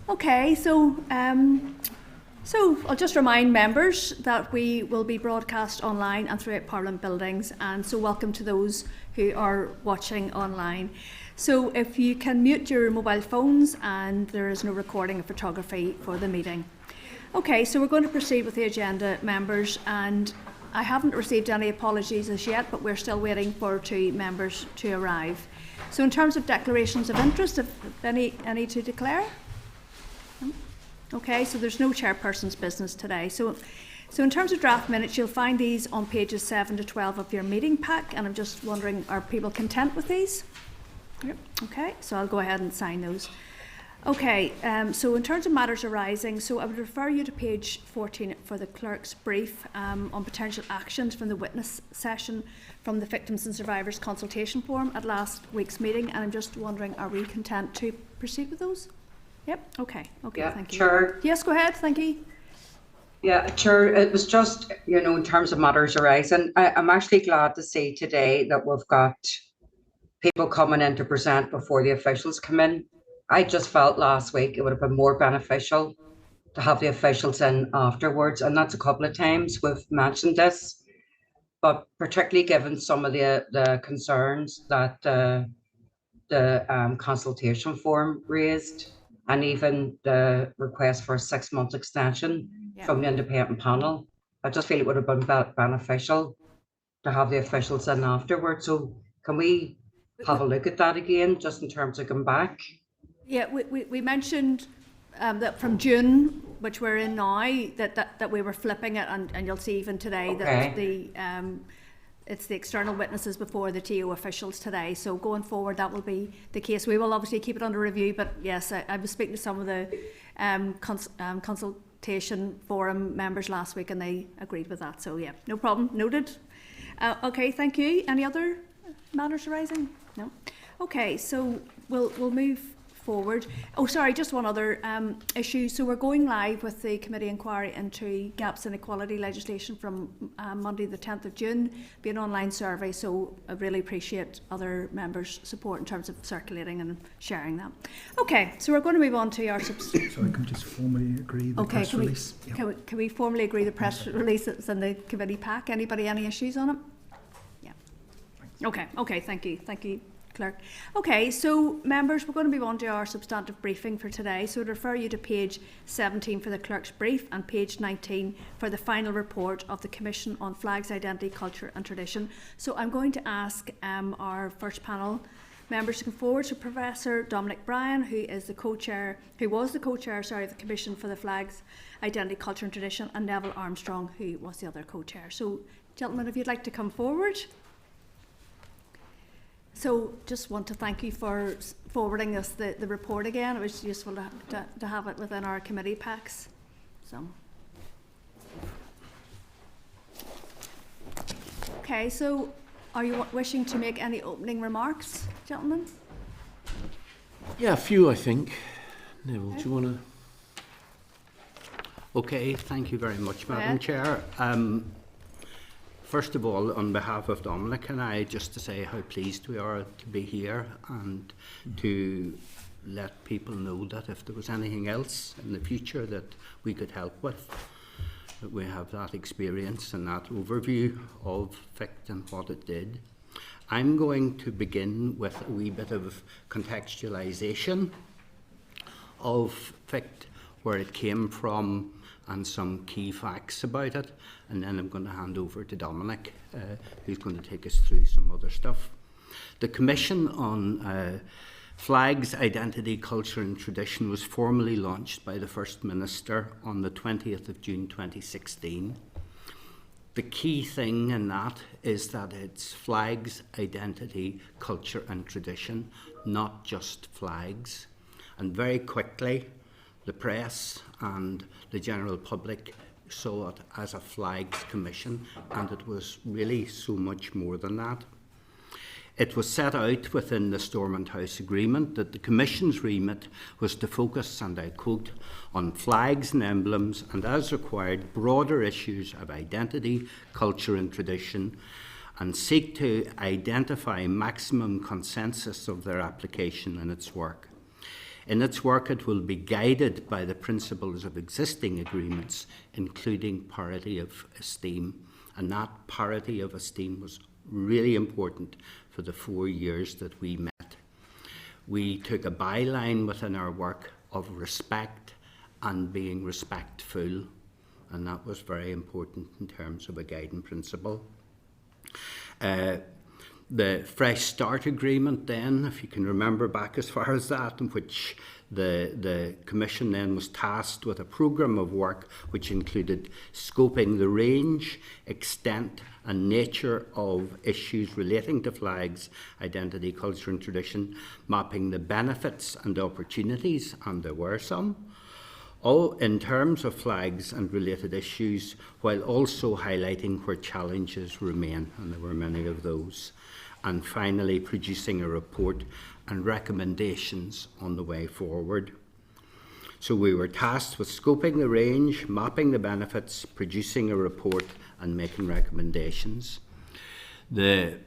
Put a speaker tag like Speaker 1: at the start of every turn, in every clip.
Speaker 1: Okay, so I'll just remind members that we will be broadcast online and throughout Parliament buildings, and so welcome to those who are watching online. So if you can mute your mobile phones, and there is no recording of photography for the meeting. Okay, so we're going to proceed with the agenda, members, and I haven't received any apologies as yet, but we're still waiting for 2 members to arrive. So in terms of declarations of interest, have any to declare? Okay, so there's no chairperson's business today. So in terms of draft minutes, you'll find these on pages 7 to 12 of your meeting pack, and I'm just wondering, are people content with these? Yep. Okay, so I'll go ahead and sign those. Okay, so in terms of matters arising, so I would refer you to page 14 for the clerk's brief on potential actions from the witness session from the Victims and Survivors Consultation Forum at last week's meeting, and I'm just wondering, are we content to proceed with those? Yep, okay,
Speaker 2: yeah,
Speaker 1: thank you.
Speaker 2: Chair.
Speaker 1: Yes, go ahead, thank you.
Speaker 2: Yeah, Chair, it was just, in terms of matters arising, I'm actually glad to see today that we've got people coming in to present before the officials come in. I just felt last week it would have been more beneficial to have the officials in afterwards, and that's a couple of times we've mentioned this, but particularly given some of the concerns that the consultation forum raised, and even the request for a 6-month extension from the independent panel. I just feel it would have been beneficial to have the officials in afterwards. So can we have a look at that again, just in terms of going back?
Speaker 1: Yeah, we mentioned that from June, which we're in now, that we were flipping it, and you'll see even today that it's the external witnesses before the TO officials today. So going forward, that will be the case. We will obviously keep it under review, but yes, I was speaking to some of the consultation forum members last week, and they agreed with that. So yeah, no problem, noted. Okay, thank you. Any other matters arising? No. Okay, so we'll move forward. Oh, sorry, just one other issue. So we're going live with the committee inquiry into gaps in equality legislation from Monday the 10th of June. Be an online survey, so I really appreciate other members' support in terms of circulating and sharing that. Okay, so we're going to move on to our...
Speaker 3: Sorry, can we just formally agree the press release?
Speaker 1: Can we formally agree the press release that's in the committee pack? Anybody, any issues on it? Yeah. Okay, thank you. Clerk. Okay, so members, we're going to move on to our substantive briefing for today. So I'd refer you to page 17 for the clerk's brief and page 19 for the final report of the Commission on Flags, Identity, Culture and Tradition. So I'm going to ask our first panel members to come forward. So Professor Dominic Bryan, who was the co-chair of the Commission for the Flags, Identity, Culture and Tradition, and Neville Armstrong, who was the other co-chair. So gentlemen, if you'd like to come forward. So just want to thank you for forwarding us the report again. It was useful to have it within our committee packs. So. Okay, so are you wishing to make any opening remarks, gentlemen?
Speaker 4: Yeah, a few, I think. Neville, do you want to? Okay, thank you very much, Madam Chair. First of all, on behalf of Dominic and I, just to say how pleased we are to be here and to let people know that if there was anything else in the future that we could help with, that we have that experience and that overview of FICT and what it did. I'm going to begin with a wee bit of contextualisation of FICT, where it came from, and some key facts about it, and then I'm going to hand over to Dominic, who's going to take us through some other stuff. The Commission on Flags, Identity, Culture and Tradition was formally launched by the First Minister on the 20th of June 2016. The key thing in that is that it's flags, identity, culture and tradition, not just flags. And very quickly, the press and the general public saw it as a flags commission, and it was really so much more than that. It was set out within the Stormont House Agreement that the Commission's remit was to focus, and I quote, on flags and emblems and, as required, broader issues of identity, culture and tradition, and seek to identify maximum consensus of their application in its work. In its work, it will be guided by the principles of existing agreements, including parity of esteem. And that parity of esteem was really important for the 4 years that we met. We took a byline within our work of respect and being respectful, and that was very important in terms of a guiding principle. The Fresh Start Agreement then, if you can remember back as far as that, in which the Commission then was tasked with a programme of work which included scoping the range, extent and nature of issues relating to flags, identity, culture and tradition, mapping the benefits and opportunities, and there were some, all in terms of flags and related issues, while also highlighting where challenges remain, and there were many of those. And finally, producing a report and recommendations on the way forward. So we were tasked with scoping the range, mapping the benefits, producing a report and making recommendations. The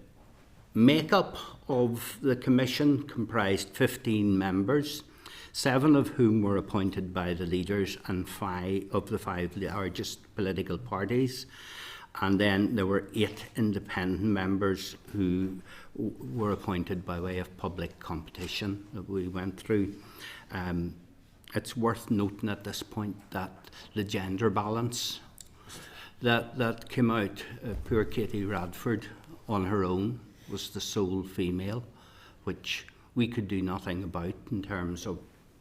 Speaker 4: makeup of the Commission comprised 15 members, 7 of whom were appointed by the leaders and 5 of the 5 largest political parties. And then there were 8 independent members who were appointed by way of public competition that we went through. It's worth noting at this point that the gender balance that came out, poor Katie Radford on her own was the sole female, which we could do nothing about in terms of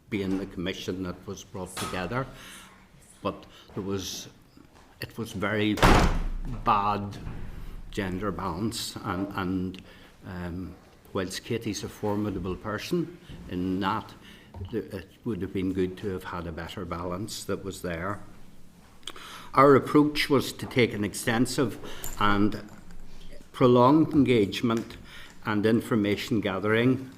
Speaker 4: being the commission that was brought together. But it was very bad gender balance, and whilst Katie's a formidable person in that, it would have been good to have had a better balance that was there. Our approach was to take an extensive and prolonged engagement and information gathering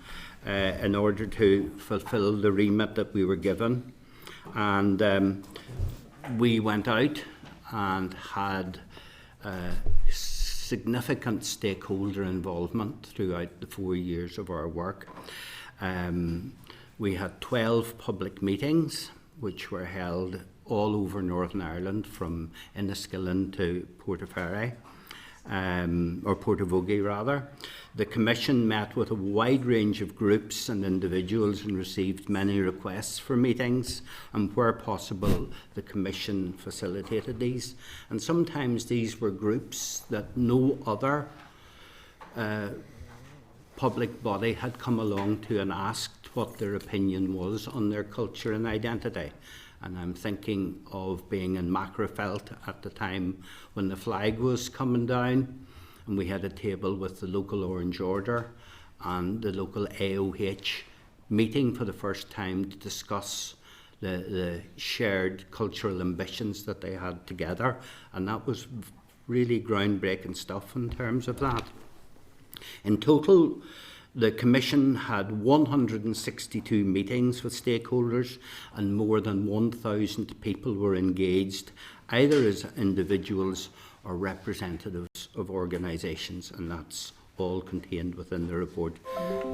Speaker 4: in order to fulfil the remit that we were given. And we went out and had significant stakeholder involvement throughout the 4 years of our work. We had 12 public meetings which were held all over Northern Ireland, from Enniskillen to Portaferry, or Portavogie rather. The Commission met with a wide range of groups and individuals and received many requests for meetings, and where possible the Commission facilitated these. And sometimes these were groups that no other public body had come along to and asked what their opinion was on their culture and identity. And I'm thinking of being in Macrofelt at the time when the flag was coming down, and we had a table with the local Orange Order and the local AOH meeting for the first time to discuss the shared cultural ambitions that they had together. And that was really groundbreaking stuff in terms of that. In total, the Commission had 162 meetings with stakeholders, and more than 1,000 people were engaged, either as individuals or representatives of organisations, and that's all contained within the report,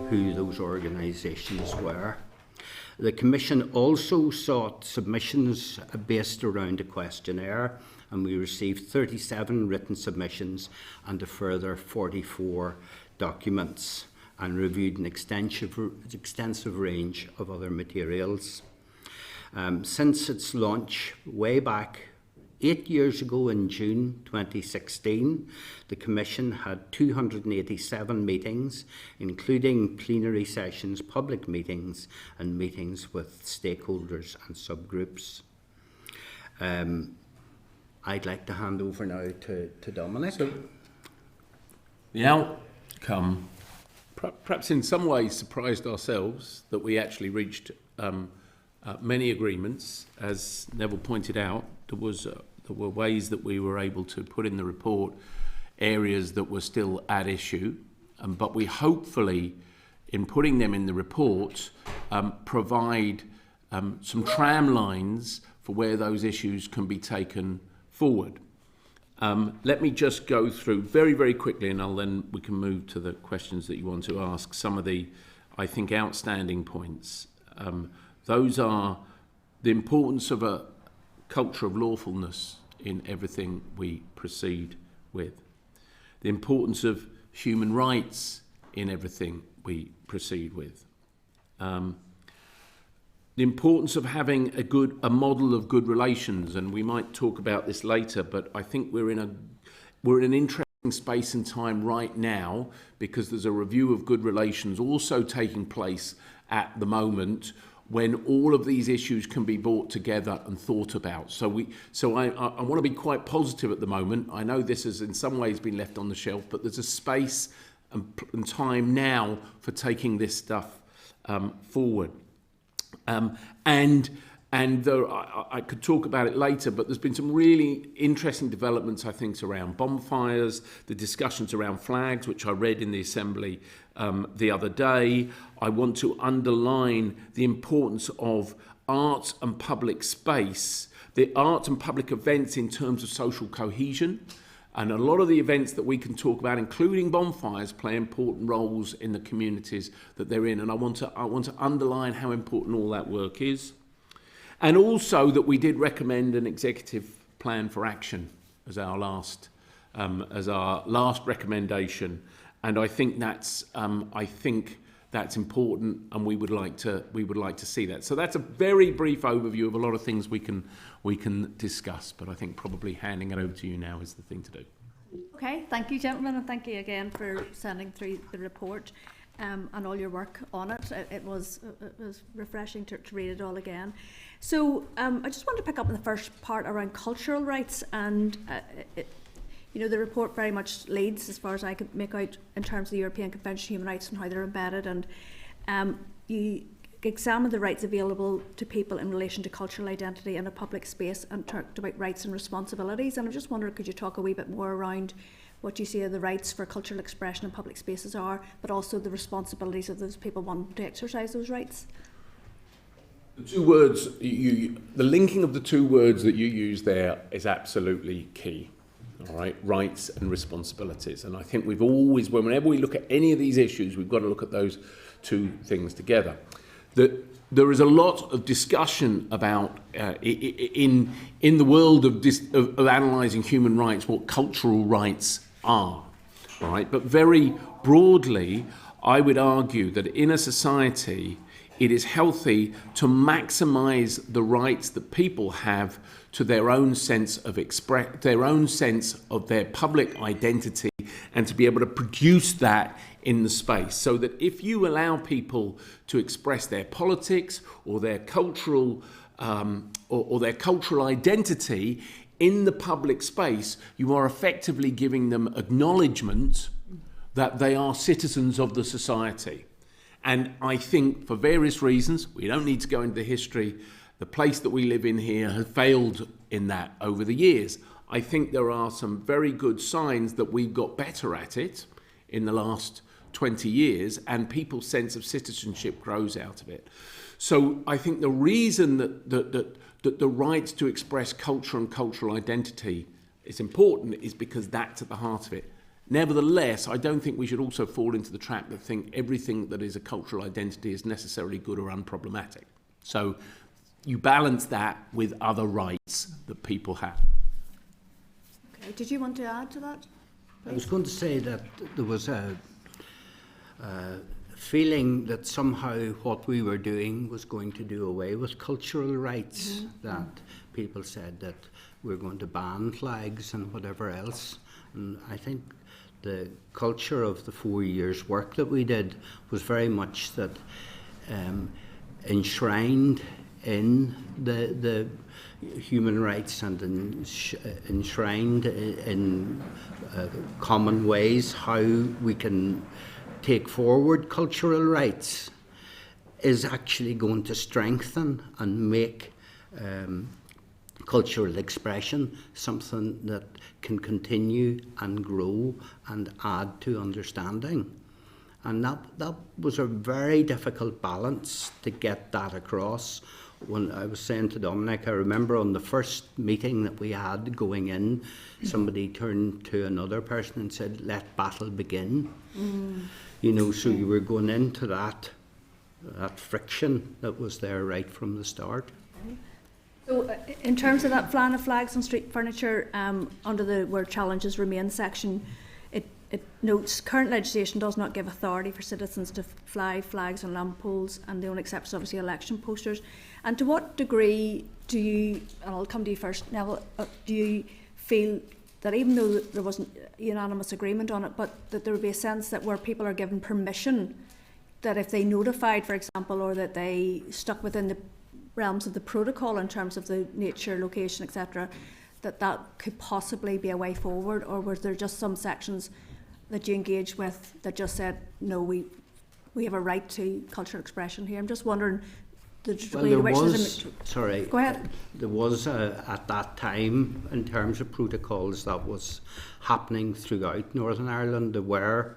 Speaker 4: who those organisations were. The Commission also sought submissions based around a questionnaire, and we received 37 written submissions and a further 44 documents, and reviewed an extensive range of other materials. Since its launch way back 8 years ago in June 2016, the Commission had 287 meetings, including plenary sessions, public meetings and meetings with stakeholders and subgroups. I'd like to hand over now to Dominic.
Speaker 5: So, the outcome perhaps in some ways surprised ourselves, that we actually reached many agreements. As Neville pointed out, there were ways that we were able to put in the report areas that were still at issue, but we hopefully, in putting them in the report, provide some tram lines for where those issues can be taken forward. Let me just go through very, very quickly, and then we can move to the questions that you want to ask. Some of the, I think, outstanding points. Those are the importance of a culture of lawfulness in everything we proceed with, the importance of human rights in everything we proceed with, the importance of having a model of good relations, and we might talk about this later, but I think we're in an interesting space and time right now because there's a review of good relations also taking place at the moment when all of these issues can be brought together and thought about. So I want to be quite positive at the moment. I know this has in some ways been left on the shelf, but there's a space and time now for taking this stuff forward. I could talk about it later, but there's been some really interesting developments, I think, around bonfires, the discussions around flags, which I read in the Assembly the other day. I want to underline the importance of art and public space, the art and public events in terms of social cohesion. And a lot of the events that we can talk about, including bonfires, play important roles in the communities that they're in. And I want to underline how important all that work is. And also that we did recommend an executive plan for action as our last recommendation. And I think that's important, and we would like to see that. So that's a very brief overview of a lot of things we can discuss. But I think probably handing it over to you now is the thing to do.
Speaker 1: Okay, thank you, gentlemen, and thank you again for sending through the report and all your work on it. It was refreshing to read it all again. So I just wanted to pick up on the first part around cultural rights, and the report very much leads, as far as I could make out, in terms of the European Convention on Human Rights and how they're embedded, and you examined the rights available to people in relation to cultural identity in a public space and talked about rights and responsibilities. And I just wondered, could you talk a wee bit more around what you see the rights for cultural expression in public spaces are, but also the responsibilities of those people wanting to exercise those rights?
Speaker 5: The two words, the linking of the two words that you use there is absolutely key. All right, rights and responsibilities. And I think we've always, whenever we look at any of these issues, we've got to look at those two things together. There is a lot of discussion about, in the world of analysing human rights, what cultural rights are. All right, but very broadly, I would argue that in a society, it is healthy to maximise the rights that people have to their own sense of their own sense of their public identity, and to be able to produce that in the space. So that if you allow people to express their politics or their cultural or their cultural identity in the public space, you are effectively giving them acknowledgement that they are citizens of the society. And I think for various reasons, we don't need to go into the history, the place that we live in here has failed in that over the years. I think there are some very good signs that we've got better at it in the last 20 years, and people's sense of citizenship grows out of it. So I think the reason that the right to express culture and cultural identity is important is because that's at the heart of it. Nevertheless, I don't think we should also fall into the trap that think everything that is a cultural identity is necessarily good or unproblematic. So you balance that with other rights that people have.
Speaker 1: Okay, did you want to add to that, please?
Speaker 4: I was going to say that there was a feeling that somehow what we were doing was going to do away with cultural rights, that people said that we're going to ban flags and whatever else. And I think the culture of the 4 years' work that we did was very much that enshrined in the human rights and enshrined in common ways how we can take forward cultural rights is actually going to strengthen and make cultural expression something that can continue and grow and add to understanding. And that was a very difficult balance to get that across. When I was saying to Dominic, I remember on the first meeting that we had going in, somebody turned to another person and said, "Let battle begin." You know, so you were going into that that friction that was there right from the start.
Speaker 1: So, in terms of that plan of flags and street furniture, under the where challenges remain section, it notes current legislation does not give authority for citizens to fly flags on lamp poles, and the only exception is obviously election posters. And to what degree do you, and I'll come to you first, Neville, do you feel that even though there wasn't unanimous agreement on it, but that there would be a sense that where people are given permission, that if they notified, for example, or that they stuck within the realms of the protocol in terms of the nature, location, etc., that could possibly be a way forward? Or was there just some sections that you engaged with that just said, no, we have a right to cultural expression here? I'm just wondering the degree to which there's
Speaker 4: sorry,
Speaker 1: go ahead.
Speaker 4: There was at that time, in terms of protocols, that was happening throughout Northern Ireland. There were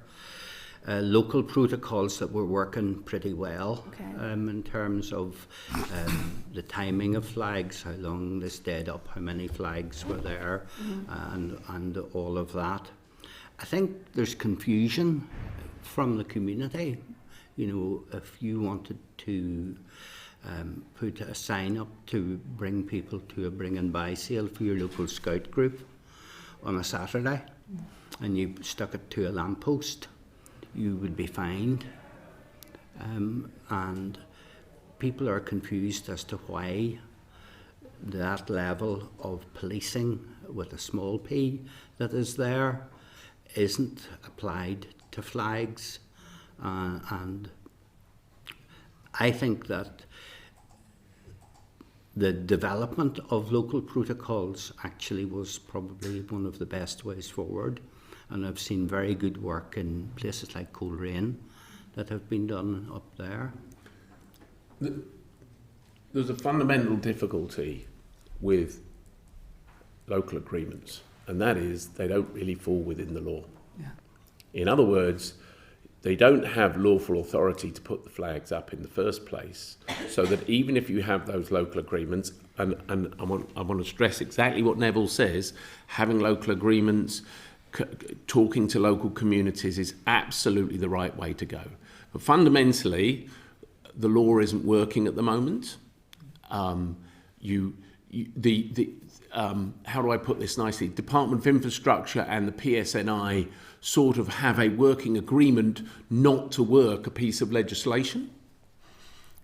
Speaker 4: local protocols that were working pretty well,
Speaker 1: Okay.
Speaker 4: In terms of the timing of flags, how long they stayed up, how many flags were there, and all of that. I think there's confusion from the community. You know, if you wanted to put a sign up to bring people to a bring and buy sale for your local scout group on a Saturday, and you stuck it to a lamppost, you would be fined. And people are confused as to why that level of policing with a small p that is there isn't applied to flags. And I think that the development of local protocols actually was probably one of the best ways forward. And I've seen very good work in places like Coleraine that have been done up there.
Speaker 5: There's a fundamental difficulty with local agreements, and that is they don't really fall within the law.
Speaker 3: Yeah.
Speaker 5: In other words, they don't have lawful authority to put the flags up in the first place, so that even if you have those local agreements, and I want to stress exactly what Neville says, having local agreements, talking to local communities is absolutely the right way to go. But fundamentally, the law isn't working at the moment. How do I put this nicely? Department of Infrastructure and the PSNI sort of have a working agreement not to work a piece of legislation.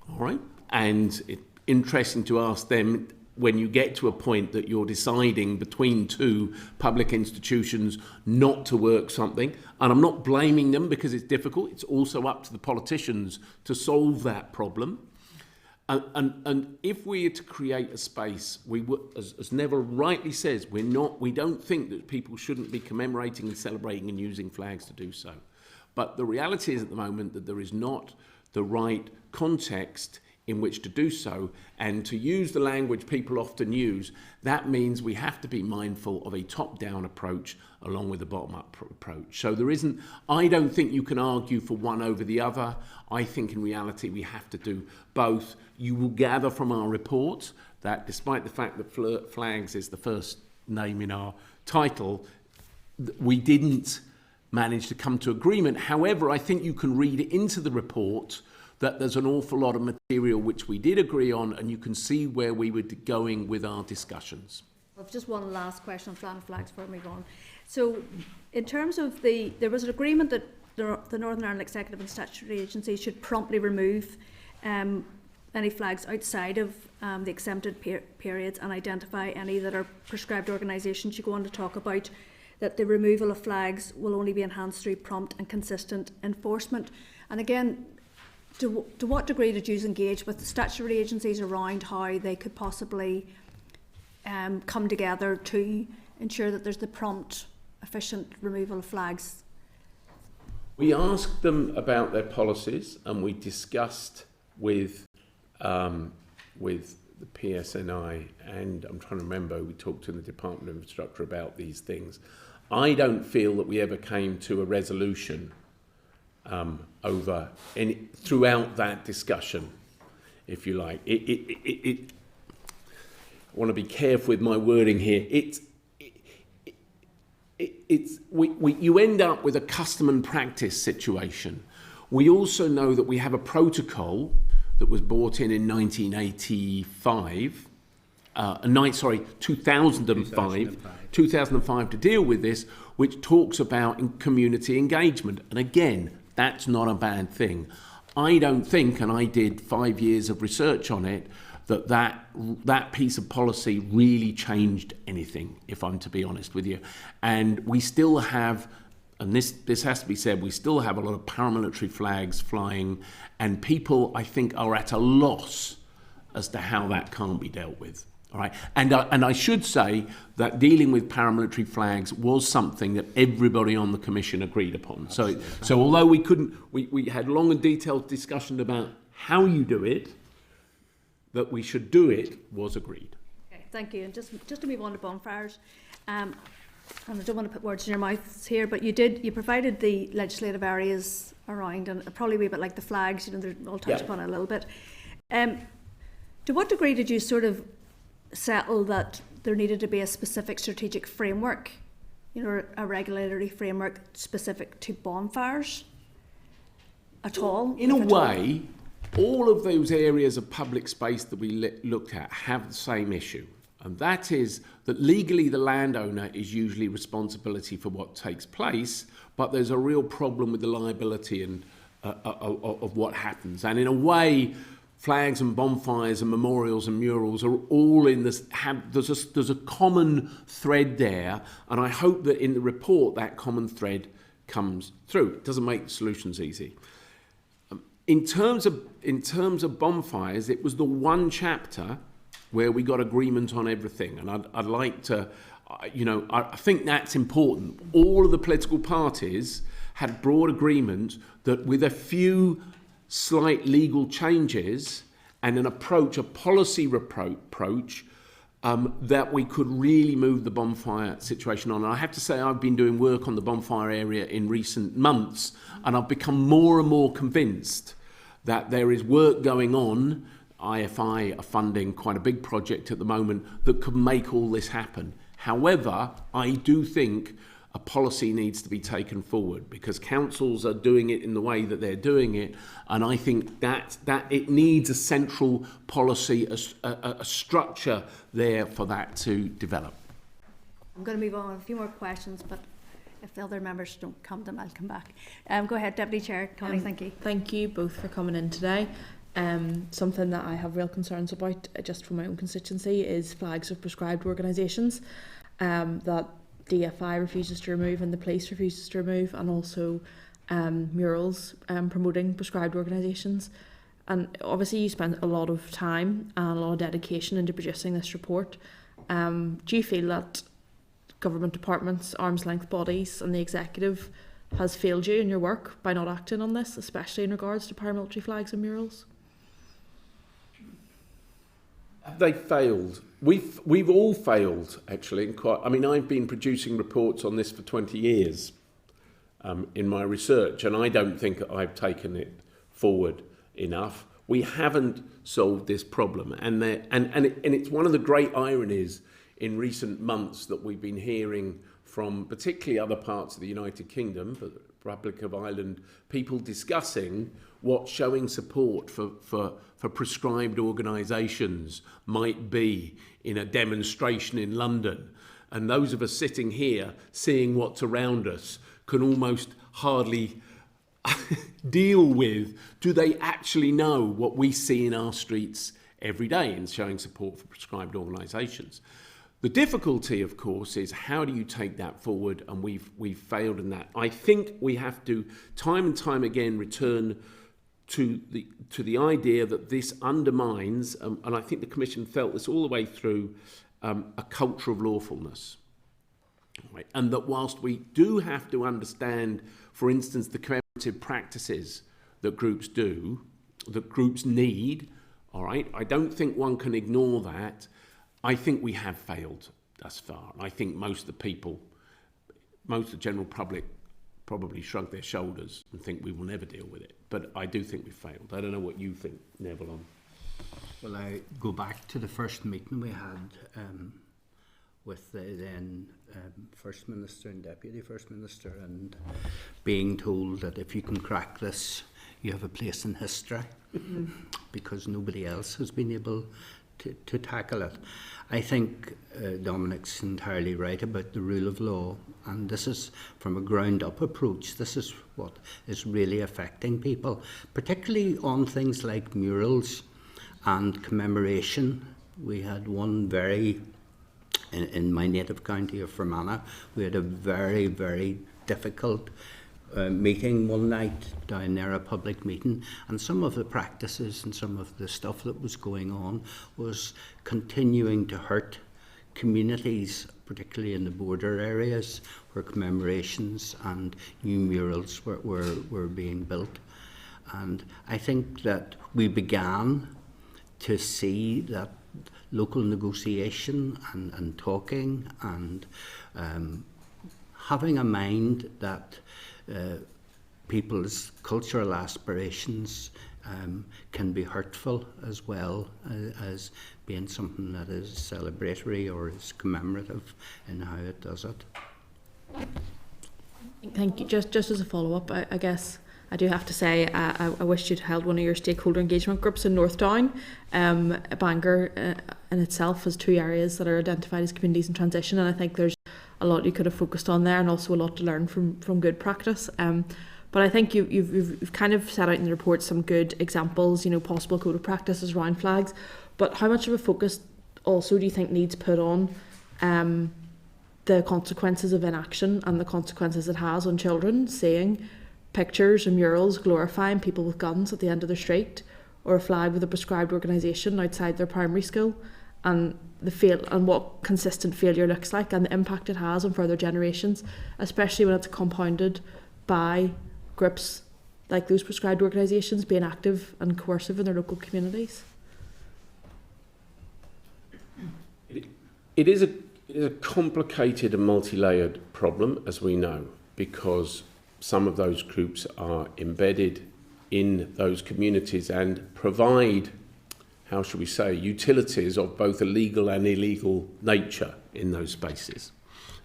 Speaker 5: All right, and it's interesting to ask them, when you get to a point that you're deciding between two public institutions not to work something, and I'm not blaming them because it's difficult, it's also up to the politicians to solve that problem. And if we are to create a space, as Neville rightly says, we don't think that people shouldn't be commemorating and celebrating and using flags to do so. But the reality is at the moment that there is not the right context in which to do so, and to use the language people often use, that means we have to be mindful of a top-down approach along with a bottom-up approach. So I don't think you can argue for one over the other. I think in reality we have to do both. You will gather from our report that despite the fact that flags is the first name in our title, we didn't manage to come to agreement. However, I think you can read into the report that there's an awful lot of material which we did agree on, and you can see where we were going with our discussions.
Speaker 1: Well, just one last question on plan of flags before we move on. So, in terms of there was an agreement that the Northern Ireland Executive and Statutory Agencies should promptly remove any flags outside of the exempted periods and identify any that are prescribed organisations. You go on to talk about that the removal of flags will only be enhanced through prompt and consistent enforcement. And again, to what degree did you engage with the statutory agencies around how they could possibly come together to ensure that there's the prompt, efficient removal of flags?
Speaker 5: We asked them about their policies, and we discussed with the PSNI, and I'm trying to remember, we talked to the Department of Infrastructure about these things. I don't feel that we ever came to a resolution throughout that discussion, if you like. I want to be careful with my wording here. You end up with a custom and practice situation We also know that we have a protocol that was brought in 1985, 2005 to deal with this, which talks about community engagement. And again, that's not a bad thing. I don't think, and I did 5 years of research on it, that piece of policy really changed anything, if I'm to be honest with you. And we still have, and this has to be said, we still have a lot of paramilitary flags flying, and people, I think, are at a loss as to how that can't be dealt with. All right, and I should say that dealing with paramilitary flags was something that everybody on the commission agreed upon. So although we had long and detailed discussion about how you do it, that we should do it was agreed.
Speaker 1: Okay, thank you. And just to move on to bonfires, and I don't want to put words in your mouths here, but you provided the legislative areas around, and probably a wee bit like the flags, I'll touch upon it a little bit. To what degree did you sort of settle that there needed to be a specific strategic framework, a regulatory framework specific to bonfires at all?
Speaker 5: In a way, all of those areas of public space that we looked at have the same issue. And that is that legally the landowner is usually responsibility for what takes place, but there's a real problem with the liability and of what happens. And in a way, flags and bonfires and memorials and murals are all in this. There's a common thread there, and I hope that in the report that common thread comes through. It doesn't make solutions easy. In terms of bonfires, it was the one chapter where we got agreement on everything, and I'd like to, I think that's important. All of the political parties had broad agreement that with a few slight legal changes and a policy approach, that we could really move the bonfire situation on. And I have to say, I've been doing work on the bonfire area in recent months, and I've become more and more convinced that there is work going on. IFI are funding quite a big project at the moment that could make all this happen. However, I do think a policy needs to be taken forward because councils are doing it in the way that they're doing it, and I think that it needs a central policy, a structure there for that to develop.
Speaker 1: I'm going to move on. A few more questions, but if the other members don't come, then I'll come back. Go ahead, Deputy Chair Connie. Thank you.
Speaker 6: Thank you both for coming in today. Something that I have real concerns about, just from my own constituency, is flags of prescribed organisations that DFI refuses to remove and the police refuses to remove, and also murals promoting prescribed organisations. And obviously you spent a lot of time and a lot of dedication into producing this report. Do you feel that government departments, arm's length bodies and the executive has failed you in your work by not acting on this, especially in regards to paramilitary flags and murals?
Speaker 5: They failed. We've all failed, actually. I've been producing reports on this for 20 years in my research, and I don't think I've taken it forward enough. We haven't solved this problem, and it's one of the great ironies in recent months that we've been hearing from particularly other parts of the United Kingdom, the Republic of Ireland, people discussing what showing support for prescribed organisations might be in a demonstration in London. And those of us sitting here, seeing what's around us, can almost hardly deal with, do they actually know what we see in our streets every day in showing support for prescribed organisations? The difficulty, of course, is how do you take that forward, and we've failed in that. I think we have to, time and time again, return to the idea that this undermines, and I think the Commission felt this all the way through, a culture of lawfulness. Right? And that whilst we do have to understand, for instance, the commemorative practices that groups do, that groups need, all right, I don't think one can ignore that. I think we have failed thus far. I think most of the people, most of the general public probably shrug their shoulders and think we will never deal with it. But I do think we failed. I don't know what you think, Neville, on.
Speaker 4: Well, I go back to the first meeting we had with the then First Minister and Deputy First Minister, and being told that if you can crack this, you have a place in history because nobody else has been able to tackle it. I think Dominic's entirely right about the rule of law, and this is from a ground-up approach. This is what is really affecting people, particularly on things like murals and commemoration. We had one in my native county of Fermanagh, we had a very, very difficult meeting one night down there, a public meeting, and some of the practices and some of the stuff that was going on was continuing to hurt communities, particularly in the border areas where commemorations and new murals were being built. And I think that we began to see that local negotiation and talking and having a mind that people's cultural aspirations can be hurtful as well as being something that is celebratory or is commemorative in how it does it.
Speaker 6: Thank you. Just as a follow-up, I guess I do have to say I wish you'd held one of your stakeholder engagement groups in North Down. Bangor in itself has 2 areas that are identified as communities in transition, and I think there's a lot you could have focused on there, and also a lot to learn from good practice. But I think you've kind of set out in the report some good examples, possible code of practices around flags. But how much of a focus also do you think needs put on the consequences of inaction and the consequences it has on children, seeing pictures and murals glorifying people with guns at the end of the street, or a flag with a prescribed organisation outside their primary school, and and what consistent failure looks like and the impact it has on further generations, especially when it's compounded by groups like those prescribed organisations being active and coercive in their local communities?
Speaker 5: It is a complicated and multi-layered problem, as we know, because some of those groups are embedded in those communities and provide, how shall we say, utilities of both a legal and illegal nature in those spaces.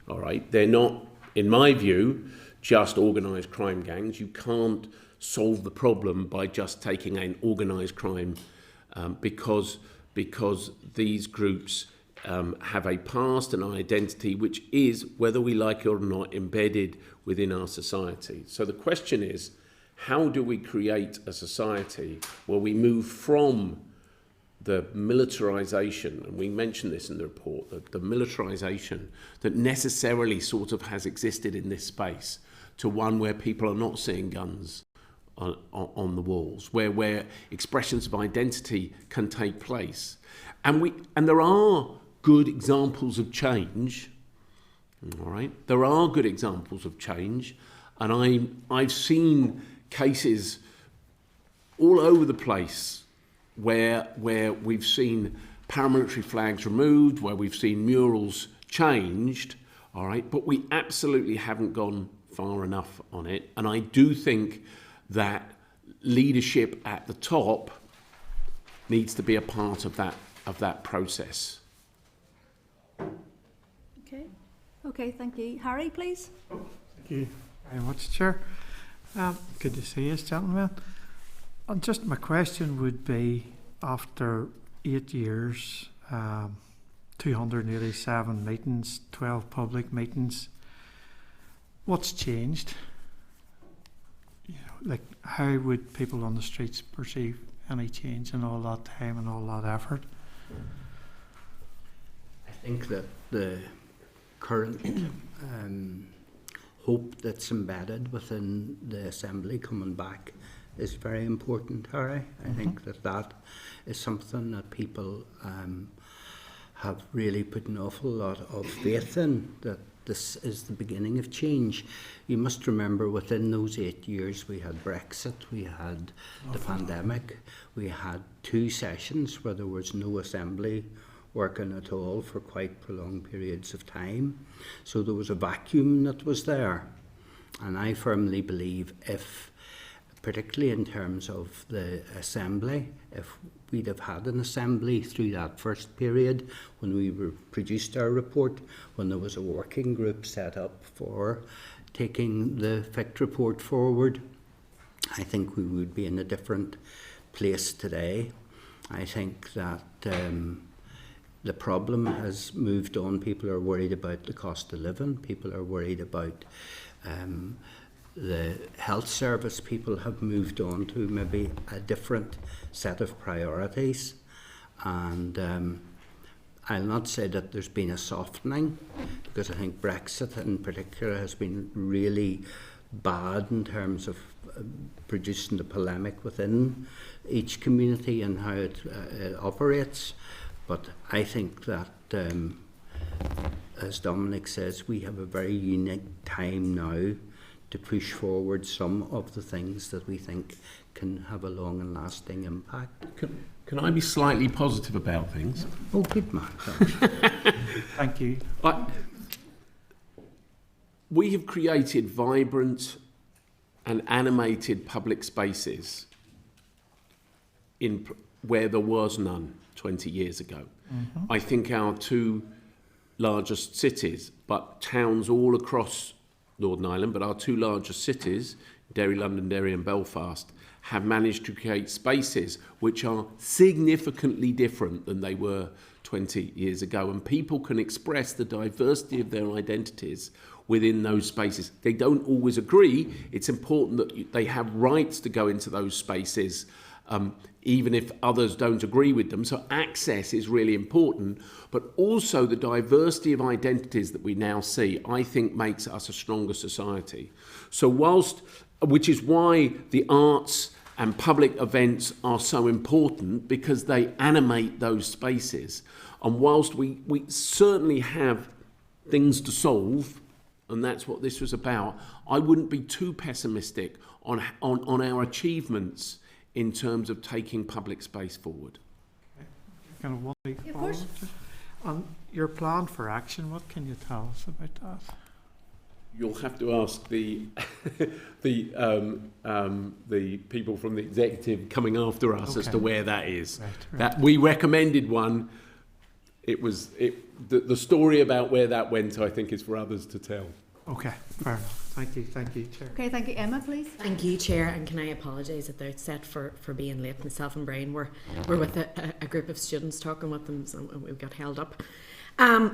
Speaker 5: All right, they're not, in my view, just organised crime gangs. You can't solve the problem by just taking an organised crime because these groups have a past and an identity which is, whether we like it or not, embedded within our society. So the question is, how do we create a society where we move from the militarisation, and we mentioned this in the report, that the militarisation that necessarily sort of has existed in this space, to one where people are not seeing guns on the walls, where expressions of identity can take place. And there are good examples of change, all right? There are good examples of change, and I've seen cases all over the place where we've seen paramilitary flags removed, where we've seen murals changed, all right? But we absolutely haven't gone far enough on it, and I do think that leadership at the top needs to be a part of that process.
Speaker 1: Okay, thank you. Harry, please.
Speaker 7: Thank you very much, Chair. Good to see you, gentlemen. And just my question would be, after 8 years, 287 meetings, 12 public meetings, what's changed? Like, how would people on the streets perceive any change in all that time and all that effort?
Speaker 4: I think that the current hope that's embedded within the Assembly coming back is very important, Harry. I think that is something that people have really put an awful lot of faith in, that this is the beginning of change. You must remember, within those 8 years we had Brexit, we had the pandemic, we had 2 sessions where there was no Assembly working at all for quite prolonged periods of time. So there was a vacuum that was there. And I firmly believe, if, particularly in terms of the Assembly, if we'd have had an Assembly through that first period when we produced our report, when there was a working group set up for taking the FICT report forward, I think we would be in a different place today. I think that the problem has moved on. People are worried about the cost of living. People are worried about the health service. People have moved on to maybe a different set of priorities. And I'll not say that there's been a softening, because I think Brexit in particular has been really bad in terms of producing the polemic within each community and how it operates. But I think that, as Dominic says, we have a very unique time now to push forward some of the things that we think can have a long and lasting impact.
Speaker 5: Can I be slightly positive about things?
Speaker 4: Oh, good man.
Speaker 7: Thank you.
Speaker 5: We have created vibrant and animated public spaces where there was none 20 years ago. Mm-hmm. I think our two largest cities, but towns all across Northern Ireland, but our two largest cities, Derry, Londonderry and Belfast, have managed to create spaces which are significantly different than they were 20 years ago. And people can express the diversity of their identities within those spaces. They don't always agree. It's important that they have rights to go into those spaces, even if others don't agree with them. So access is really important, but also the diversity of identities that we now see, I think, makes us a stronger society. So which is why the arts and public events are so important, because they animate those spaces. And whilst we certainly have things to solve, and that's what this was about, I wouldn't be too pessimistic on our achievements in terms of taking public space forward.
Speaker 7: Kind of one big
Speaker 1: of course.
Speaker 7: On your plan for action, what can you tell us about that?
Speaker 5: You'll have to ask the people from the executive coming after us as to where that is. Right. That we recommended one. The story about where that went, I think, is for others to tell.
Speaker 7: Okay, fair enough. Thank you, Chair.
Speaker 1: Okay, thank you. Emma, please.
Speaker 8: Thank you, Chair, and can I apologise at the outset for being late. Myself and Brian were with a group of students talking with them, so we got held up. I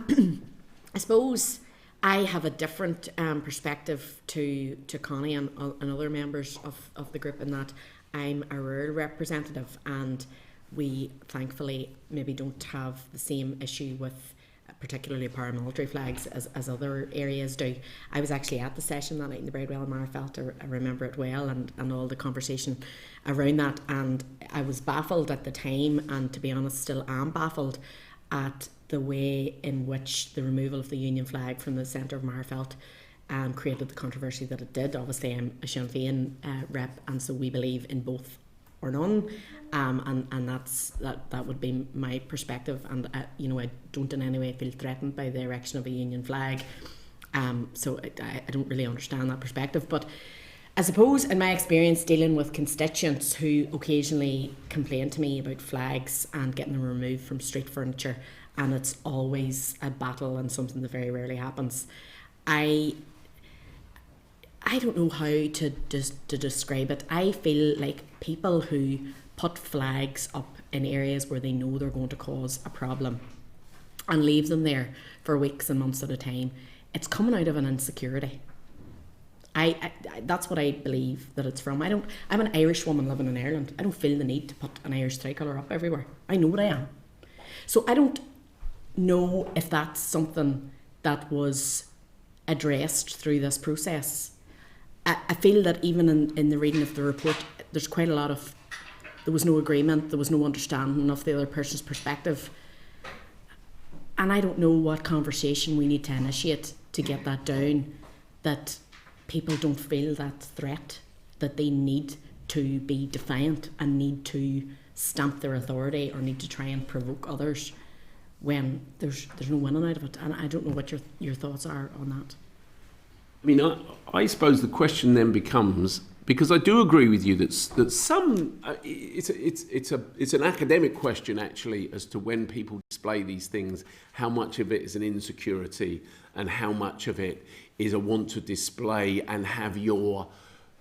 Speaker 8: suppose I have a different perspective to Connie and other members of the group, in that I'm a rural representative, and we thankfully maybe don't have the same issue with particularly paramilitary flags as other areas do. I was actually at the session that night in the Bridewell and Marfelt. I remember it well, and all the conversation around that, and I was baffled at the time, and to be honest still am baffled at the way in which the removal of the Union flag from the centre of Marfelt created the controversy that it did. Obviously I'm a Sinn Féin rep, and so we believe in both or none, and that would be my perspective, and I don't in any way feel threatened by the erection of a Union flag, so I don't really understand that perspective. But I suppose in my experience dealing with constituents who occasionally complain to me about flags and getting them removed from street furniture, and it's always a battle and something that very rarely happens, I don't know how to describe it. I feel like people who put flags up in areas where they know they're going to cause a problem and leave them there for weeks and months at a time, it's coming out of an insecurity. I that's what I believe that it's from. I'm an Irish woman living in Ireland. I don't feel the need to put an Irish tricolour up everywhere. I know what I am. So I don't know if that's something that was addressed through this process. I feel that even in the reading of the report, there's quite a lot of, there was no agreement, there was no understanding of the other person's perspective. And I don't know what conversation we need to initiate to get that down, that people don't feel that threat, that they need to be defiant and need to stamp their authority or need to try and provoke others when there's no winning out of it. And I don't know what your thoughts are on that.
Speaker 5: I mean, I suppose the question then becomes, because I do agree with you that some it's an academic question actually as to when people display these things, how much of it is an insecurity and how much of it is a want to display and have your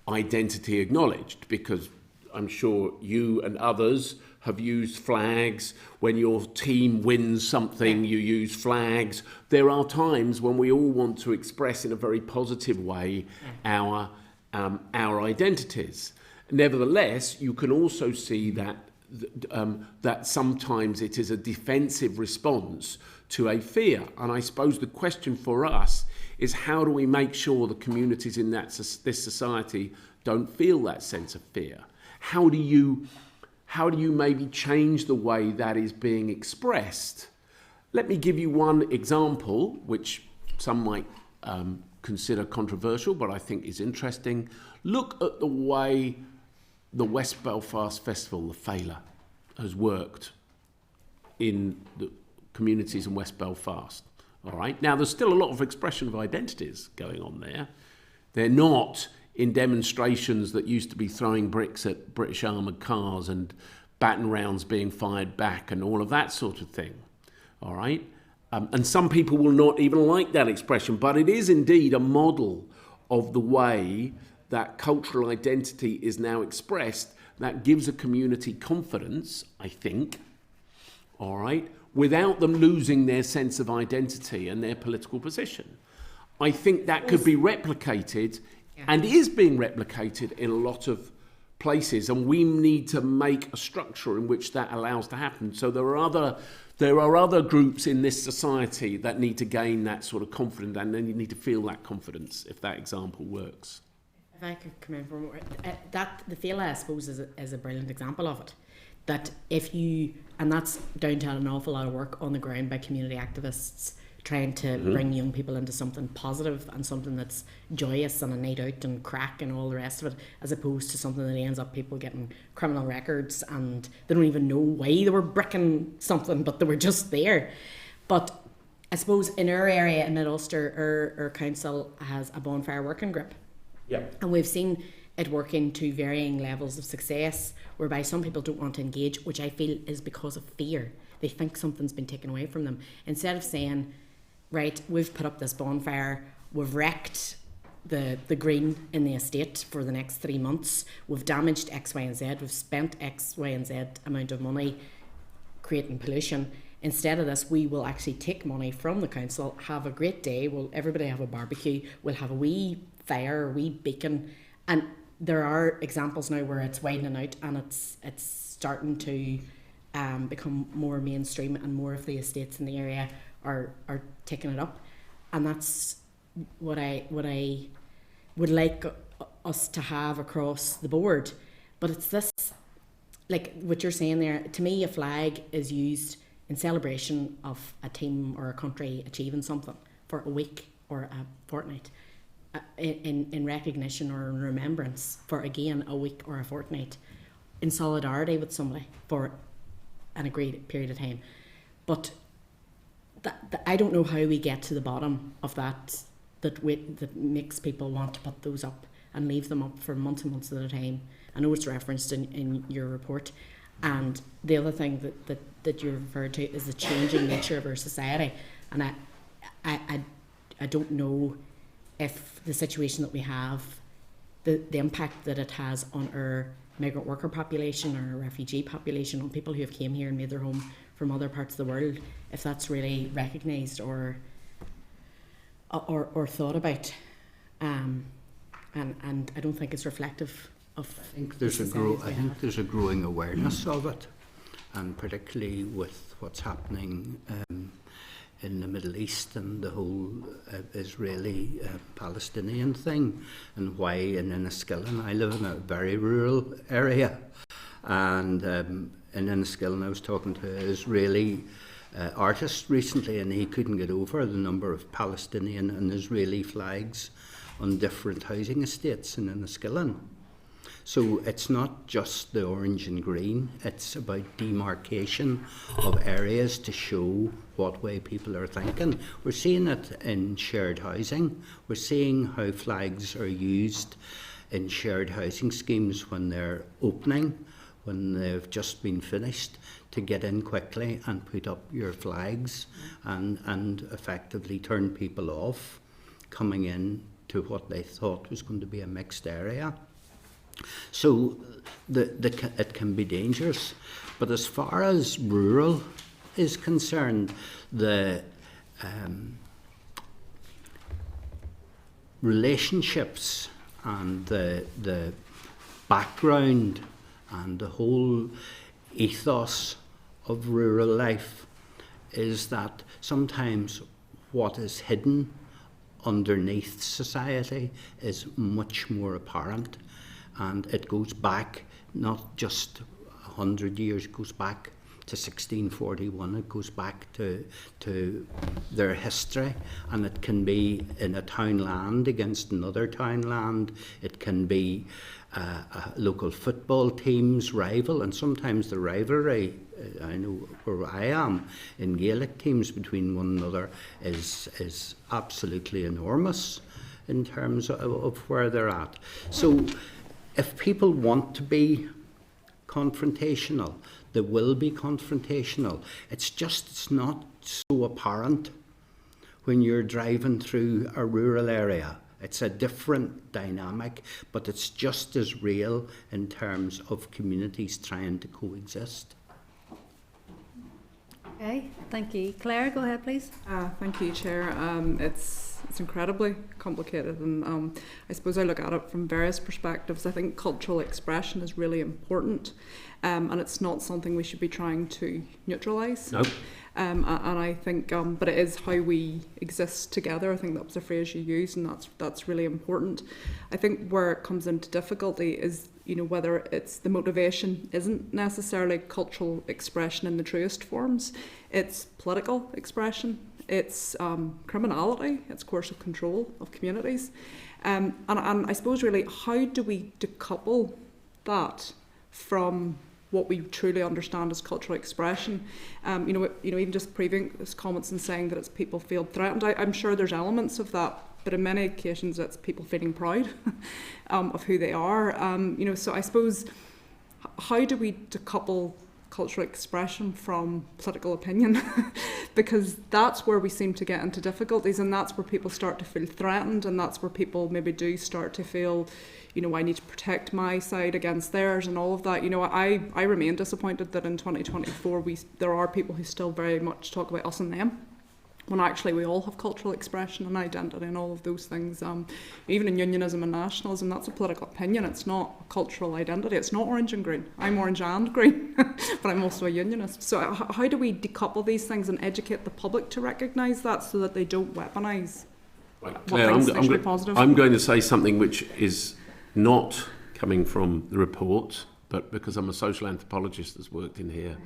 Speaker 5: identity acknowledged, because I'm sure you and others have used flags. When your team wins something, you use flags. There are times when we all want to express in a very positive way our identities. Nevertheless, you can also see that that sometimes it is a defensive response to a fear. And I suppose the question for us is, how do we make sure the communities in this society don't feel that sense of fear? How do you maybe change the way that is being expressed? Let me give you one example, which some might consider controversial, but I think is interesting. Look at the way the West Belfast Festival, the Fela, has worked in the communities in West Belfast. All right. Now, there's still a lot of expression of identities going on there. They're not in demonstrations that used to be throwing bricks at British armoured cars and baton rounds being fired back and all of that sort of thing. All right. And some people will not even like that expression, but it is indeed a model of the way that cultural identity is now expressed that gives a community confidence, I think, all right, without them losing their sense of identity and their political position. I think that could be replicated and is being replicated in a lot of places, and we need to make a structure in which that allows to happen. So there are other groups in this society that need to gain that sort of confidence, and then you need to feel that confidence if that example works.
Speaker 8: If I could come in for more, the Fela, I suppose, is a brilliant example of it. That if you, and that's down to an awful lot of work on the ground by community activists trying to bring young people into something positive and something that's joyous and a night out and crack and all the rest of it, as opposed to something that ends up people getting criminal records and they don't even know why they were bricking something, but they were just there. But I suppose in our area in Mid-Ulster, our council has a bonfire working group.
Speaker 5: Yep.
Speaker 8: And we've seen it working to varying levels of success, whereby some people don't want to engage, which I feel is because of fear. They think something's been taken away from them. Instead of saying, right, we've put up this bonfire, we've wrecked the green in the estate for the next 3 months, we've damaged X, Y and Z, we've spent X, Y and Z amount of money creating pollution. Instead of this, we will actually take money from the council, have a great day, we'll everybody have a barbecue, we'll have a wee fire, a wee beacon, and there are examples now where it's widening out and it's starting to become more mainstream, and more of the estates in the area are taking it up, and that's what I would like us to have across the board. But it's this, like what you're saying there, to me a flag is used in celebration of a team or a country achieving something for a week or a fortnight, in recognition or in remembrance for, again, a week or a fortnight, in solidarity with somebody for an agreed period of time. But I don't know how we get to the bottom of that makes people want to put those up and leave them up for months and months at a time. I know it's referenced in your report. And the other thing that you referred to is the changing nature of our society. And I don't know if the situation that we have, the impact that it has on our migrant worker population or our refugee population, on people who have came here and made their home from other parts of the world, if that's really recognised or thought about, and I don't think it's reflective of.
Speaker 4: I think there's a growing awareness of it, and particularly with what's happening in the Middle East and the whole Israeli-Palestinian thing, and why in Enniskillen, I live in a very rural area, and in Enniskillen I was talking to an Israeli artist recently, and he couldn't get over the number of Palestinian and Israeli flags on different housing estates in Enniskillen. So it's not just the orange and green, it's about demarcation of areas to show what way people are thinking. We're seeing it in shared housing. We're seeing how flags are used in shared housing schemes when they're opening, when they've just been finished, to get in quickly and put up your flags and effectively turn people off coming in to what they thought was going to be a mixed area. So it can be dangerous. But as far as rural is concerned, the relationships and the background and the whole ethos of rural life is that sometimes what is hidden underneath society is much more apparent, and it goes back not just 100 years, it goes back to 1641, it goes back to their history, and it can be in a townland against another townland, it can be a local football team's rival, and sometimes the rivalry, I know where I am, in Gaelic teams between one another is absolutely enormous in terms of where they're at. So if people want to be confrontational, they will be confrontational. It's not so apparent when you're driving through a rural area. It's a different dynamic, but it's just as real in terms of communities trying to coexist.
Speaker 1: Okay, thank you. Claire, go ahead, please.
Speaker 9: Thank you, Chair. It's incredibly complicated, and I suppose I look at it from various perspectives. I think cultural expression is really important, and it's not something we should be trying to neutralise.
Speaker 5: No.
Speaker 9: And I think, but it is how we exist together. I think that was a phrase you used, and that's really important. I think where it comes into difficulty is, whether it's the motivation isn't necessarily cultural expression in the truest forms. It's political expression. It's criminality. It's coercive control of communities. And I suppose really, how do we decouple that from what we truly understand as cultural expression? Even just previous comments and saying that it's people feel threatened. I'm sure there's elements of that, but in many occasions it's people feeling proud of who they are. So I suppose, how do we decouple cultural expression from political opinion? Because that's where we seem to get into difficulties, and that's where people start to feel threatened, and that's where people maybe do start to feel, I need to protect my side against theirs and all of that. I remain disappointed that in 2024 there are people who still very much talk about us and them, when actually we all have cultural expression and identity and all of those things. Even in unionism and nationalism, that's a political opinion. It's not a cultural identity. It's not orange and green. I'm orange and green, but I'm also a unionist. So how do we decouple these things and educate the public to recognise that, so that they don't weaponise
Speaker 5: Right,
Speaker 9: what
Speaker 5: Claire,
Speaker 9: things actually positive?
Speaker 5: I'm going to say something which is not coming from the report, but because I'm a social anthropologist that's worked in here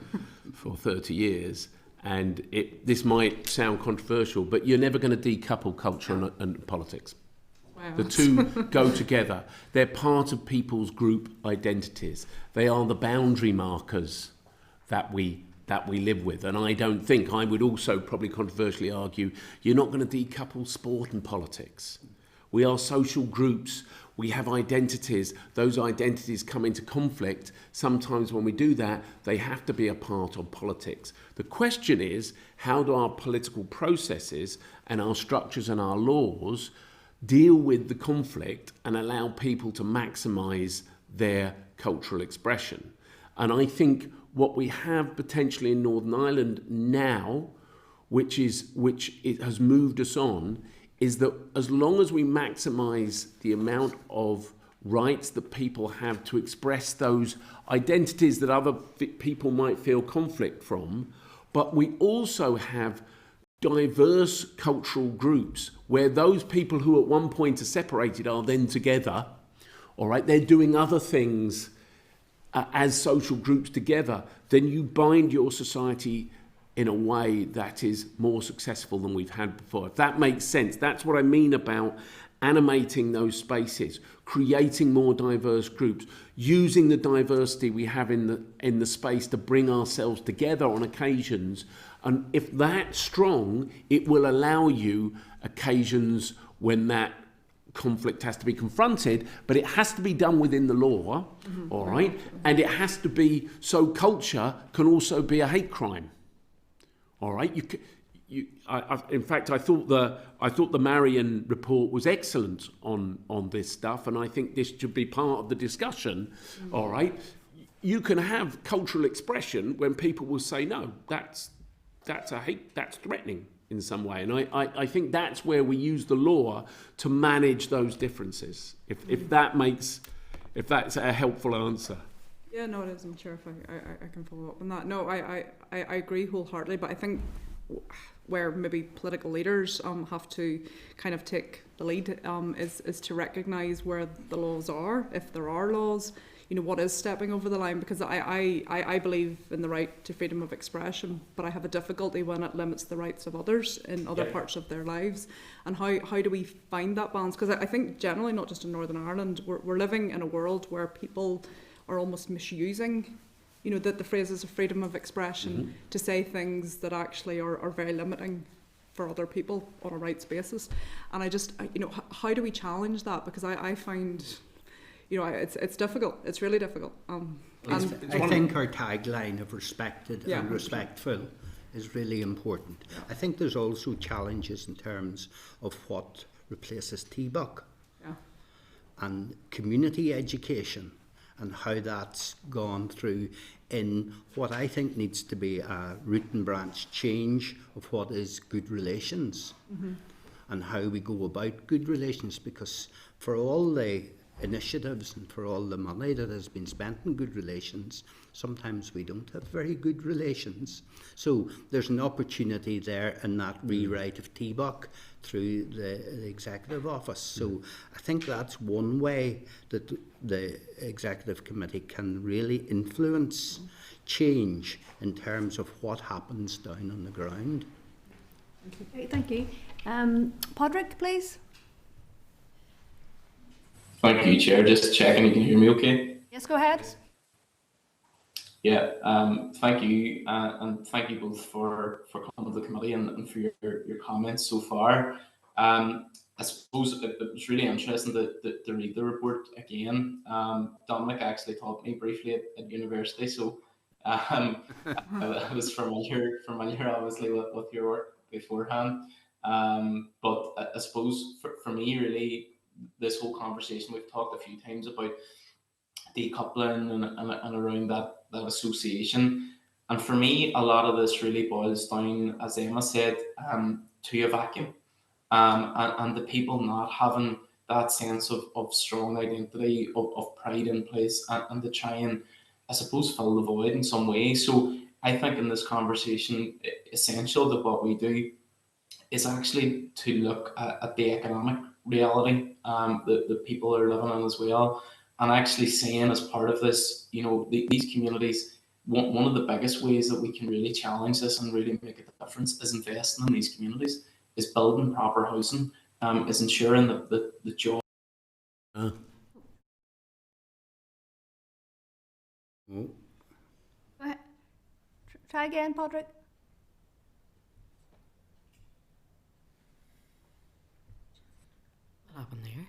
Speaker 5: for 30 years, and this might sound controversial, but you're never going to decouple culture and politics.
Speaker 9: Wow.
Speaker 5: The two go together. They're part of people's group identities. They are the boundary markers that we live with. And I would also probably controversially argue, you're not going to decouple sport and politics. We are social groups. We have identities. Those identities come into conflict. Sometimes when we do that, they have to be a part of politics. The question is, how do our political processes and our structures and our laws deal with the conflict and allow people to maximise their cultural expression? And I think what we have potentially in Northern Ireland now, which it has moved us on, is that as long as we maximise the amount of rights that people have to express those identities that other people might feel conflict from, but we also have diverse cultural groups where those people who at one point are separated are then together, all right, they're doing other things as social groups together, then you bind your society in a way that is more successful than we've had before. If that makes sense, that's what I mean about animating those spaces, creating more diverse groups, using the diversity we have in the space to bring ourselves together on occasions. And if that's strong, it will allow you occasions when that conflict has to be confronted, but it has to be done within the law, all right? And it has to be, so culture can also be a hate crime. All right, in fact, I thought the Marion report was excellent on this stuff, and I think this should be part of the discussion. All right, you can have cultural expression when people will say no, that's threatening in some way, and I think that's where we use the law to manage those differences. If that's a helpful answer.
Speaker 9: Yeah, no, it is. I'm sure if I can follow up on that. No, I agree wholeheartedly, but I think where maybe political leaders have to kind of take the lead is to recognise where the laws are, if there are laws, what is stepping over the line, because I believe in the right to freedom of expression, but I have a difficulty when it limits the rights of others in other parts of their lives. And how do we find that balance? Because I think generally, not just in Northern Ireland, we're living in a world where people are almost misusing the phrases of freedom of expression to say things that actually are very limiting for other people on a rights basis. And I just, how do we challenge that? Because I find, it's difficult. It's really difficult.
Speaker 4: I think our tagline of respected and respectful is really important. Yeah. I think there's also challenges in terms of what replaces TBUC and community education, and how that's gone through in what I think needs to be a root and branch change of what is good relations and how we go about good relations, because for all the initiatives and for all the money that has been spent in good relations, sometimes we don't have very good relations. So there's an opportunity there in that rewrite of TBUC through the Executive Office. So I think that's one way that the Executive Committee can really influence change in terms of what happens down on the ground.
Speaker 1: Okay, thank you. Padraig, please.
Speaker 10: Thank you, Chair. Just checking you can hear me okay.
Speaker 1: Yes, go ahead.
Speaker 10: Yeah, thank you, and thank you both for coming to the committee and for your comments so far. I suppose it was really interesting to read the report again. Dominic actually taught me briefly at university, so I was familiar obviously with your work beforehand. But I suppose for me, really, this whole conversation, we've talked a few times about decoupling and around that association. And for me, a lot of this really boils down, as Emma said, to a vacuum. And the people not having that sense of strong identity, of pride in place, and to try and, I suppose, fill the void in some way. So I think in this conversation, essential that what we do is actually to look at the economic reality that people are living in as well, and actually saying as part of this, these communities, one of the biggest ways that we can really challenge this and really make a difference is investing in these communities, is building proper housing, is ensuring that the job.
Speaker 1: Try again, Padraig.
Speaker 8: What happened there?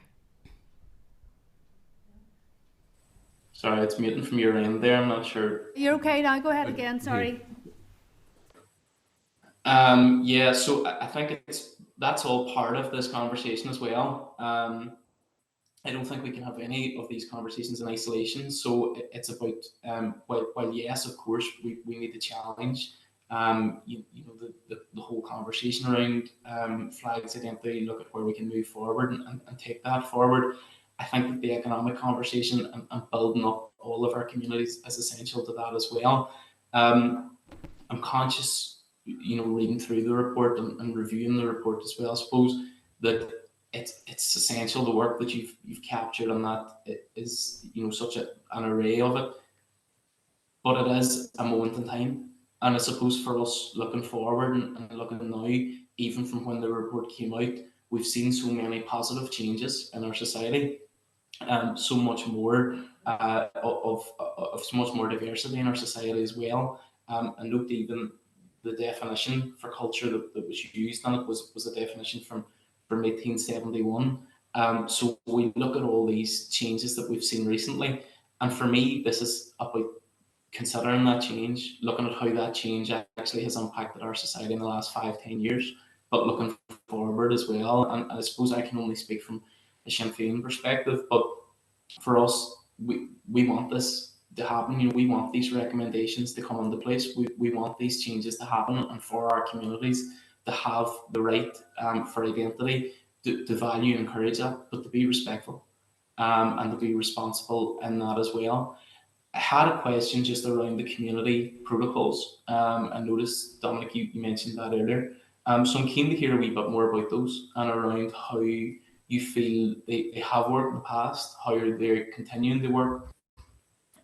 Speaker 10: Sorry, it's muting from your end there. I'm not sure.
Speaker 1: You're okay now. Go ahead again. Sorry.
Speaker 10: Yeah. So I think that's all part of this conversation as well. I don't think we can have any of these conversations in isolation. So it's about while yes, of course, we need to challenge the whole conversation around flags identity, look at where we can move forward and take that forward. I think that the economic conversation and building up all of our communities is essential to that as well. I'm conscious, reading through the report and reviewing the report as well, I suppose, that it's essential, the work that you've captured on that. It is such an array of it, but it is a moment in time. And I suppose for us looking forward and looking now, even from when the report came out, we've seen so many positive changes in our society, so much more of so much more diversity in our society as well. And looked, even the definition for culture that was used on it was a definition from 1871. So we look at all these changes that we've seen recently, and for me, this is about considering that change, looking at how that change actually has impacted our society in the last 5-10 years, but looking forward as well. And I suppose I can only speak from a Sinn Féin perspective, but for us, we want this to happen. We want these recommendations to come into place. We want these changes to happen, and for our communities to have the right for identity, to value and encourage that, but to be respectful and to be responsible in that as well. I had a question just around the community protocols. I noticed, Dominic, you mentioned that earlier. So I'm keen to hear a wee bit more about those and around how you feel they have worked in the past, how they're continuing to work.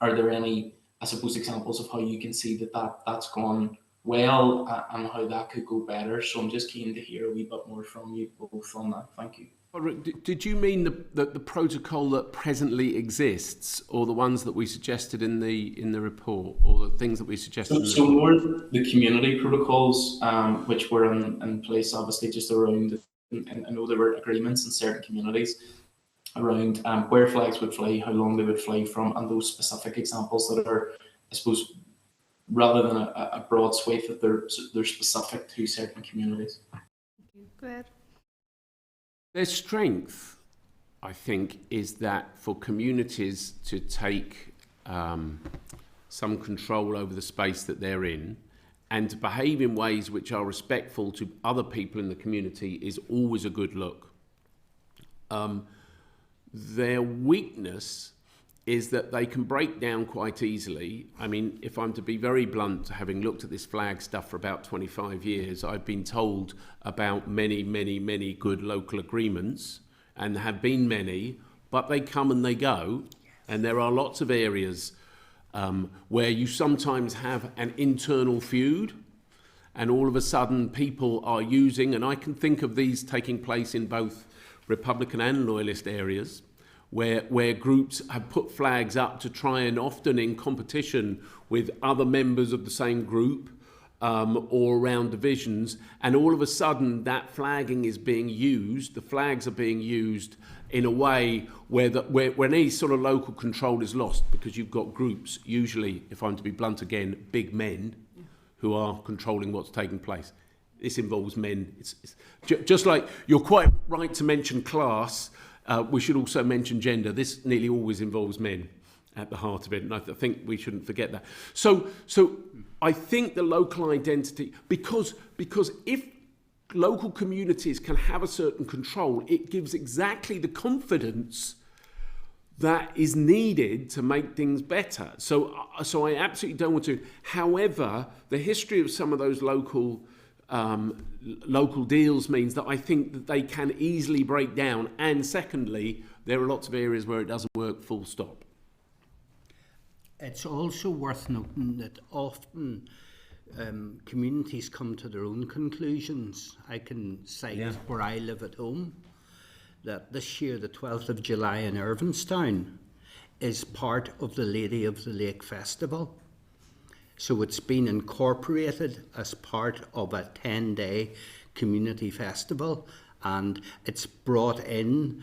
Speaker 10: Are there any, I suppose, examples of how you can see that's gone well and how that could go better? So I'm just keen to hear a wee bit more from you both on that. Thank you.
Speaker 5: Did you mean the protocol that presently exists, or the ones that we suggested in the report, or the things that we suggested?
Speaker 10: So more the community protocols, which were in place, obviously, just around. And I know there were agreements in certain communities around where flags would fly, how long they would fly from, and those specific examples that are, I suppose, rather than a broad swathe, that they're specific to certain communities.
Speaker 1: Go ahead.
Speaker 5: Their strength, I think, is that for communities to take some control over the space that they're in and to behave in ways which are respectful to other people in the community is always a good look. Their weakness is that they can break down quite easily. I mean, if I'm to be very blunt, having looked at this flag stuff for about 25 years, I've been told about many, many, many good local agreements, and have been many, but they come and they go. And there are lots of areas where you sometimes have an internal feud, and all of a sudden people are using, and I can think of these taking place in both Republican and Loyalist areas, where groups have put flags up to try, and often in competition with other members of the same group or around divisions, and all of a sudden that flagging is being used, the flags are being used in a way where any sort of local control is lost, because you've got groups, usually, if I'm to be blunt again, big men, who are controlling what's taking place. This involves men. It's just like you're quite right to mention class. We should also mention gender. This nearly always involves men at the heart of it, and I think we shouldn't forget that. So I think the local identity, because if local communities can have a certain control, it gives exactly the confidence that is needed to make things better. So I absolutely don't want to. However, the history of some of those local deals means that I think that they can easily break down. And secondly, there are lots of areas where it doesn't work, full stop.
Speaker 4: It's also worth noting that often communities come to their own conclusions. I can cite where I live at home, that this year, the 12th of July in Irvinstown, is part of the Lady of the Lake Festival. So it's been incorporated as part of a 10-day community festival, and it's brought in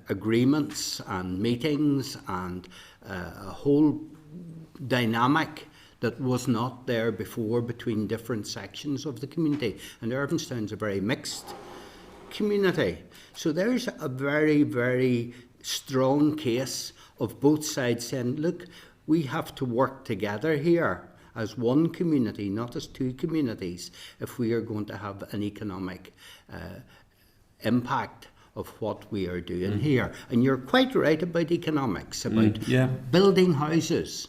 Speaker 4: agreements and meetings and a whole dynamic that was not there before between different sections of the community. And Irvinstown's a very mixed community. So there's a very, very strong case of both sides saying, look, we have to work together here as one community, not as two communities, if we are going to have an economic impact of what we are doing here. And you're quite right about economics, about building houses.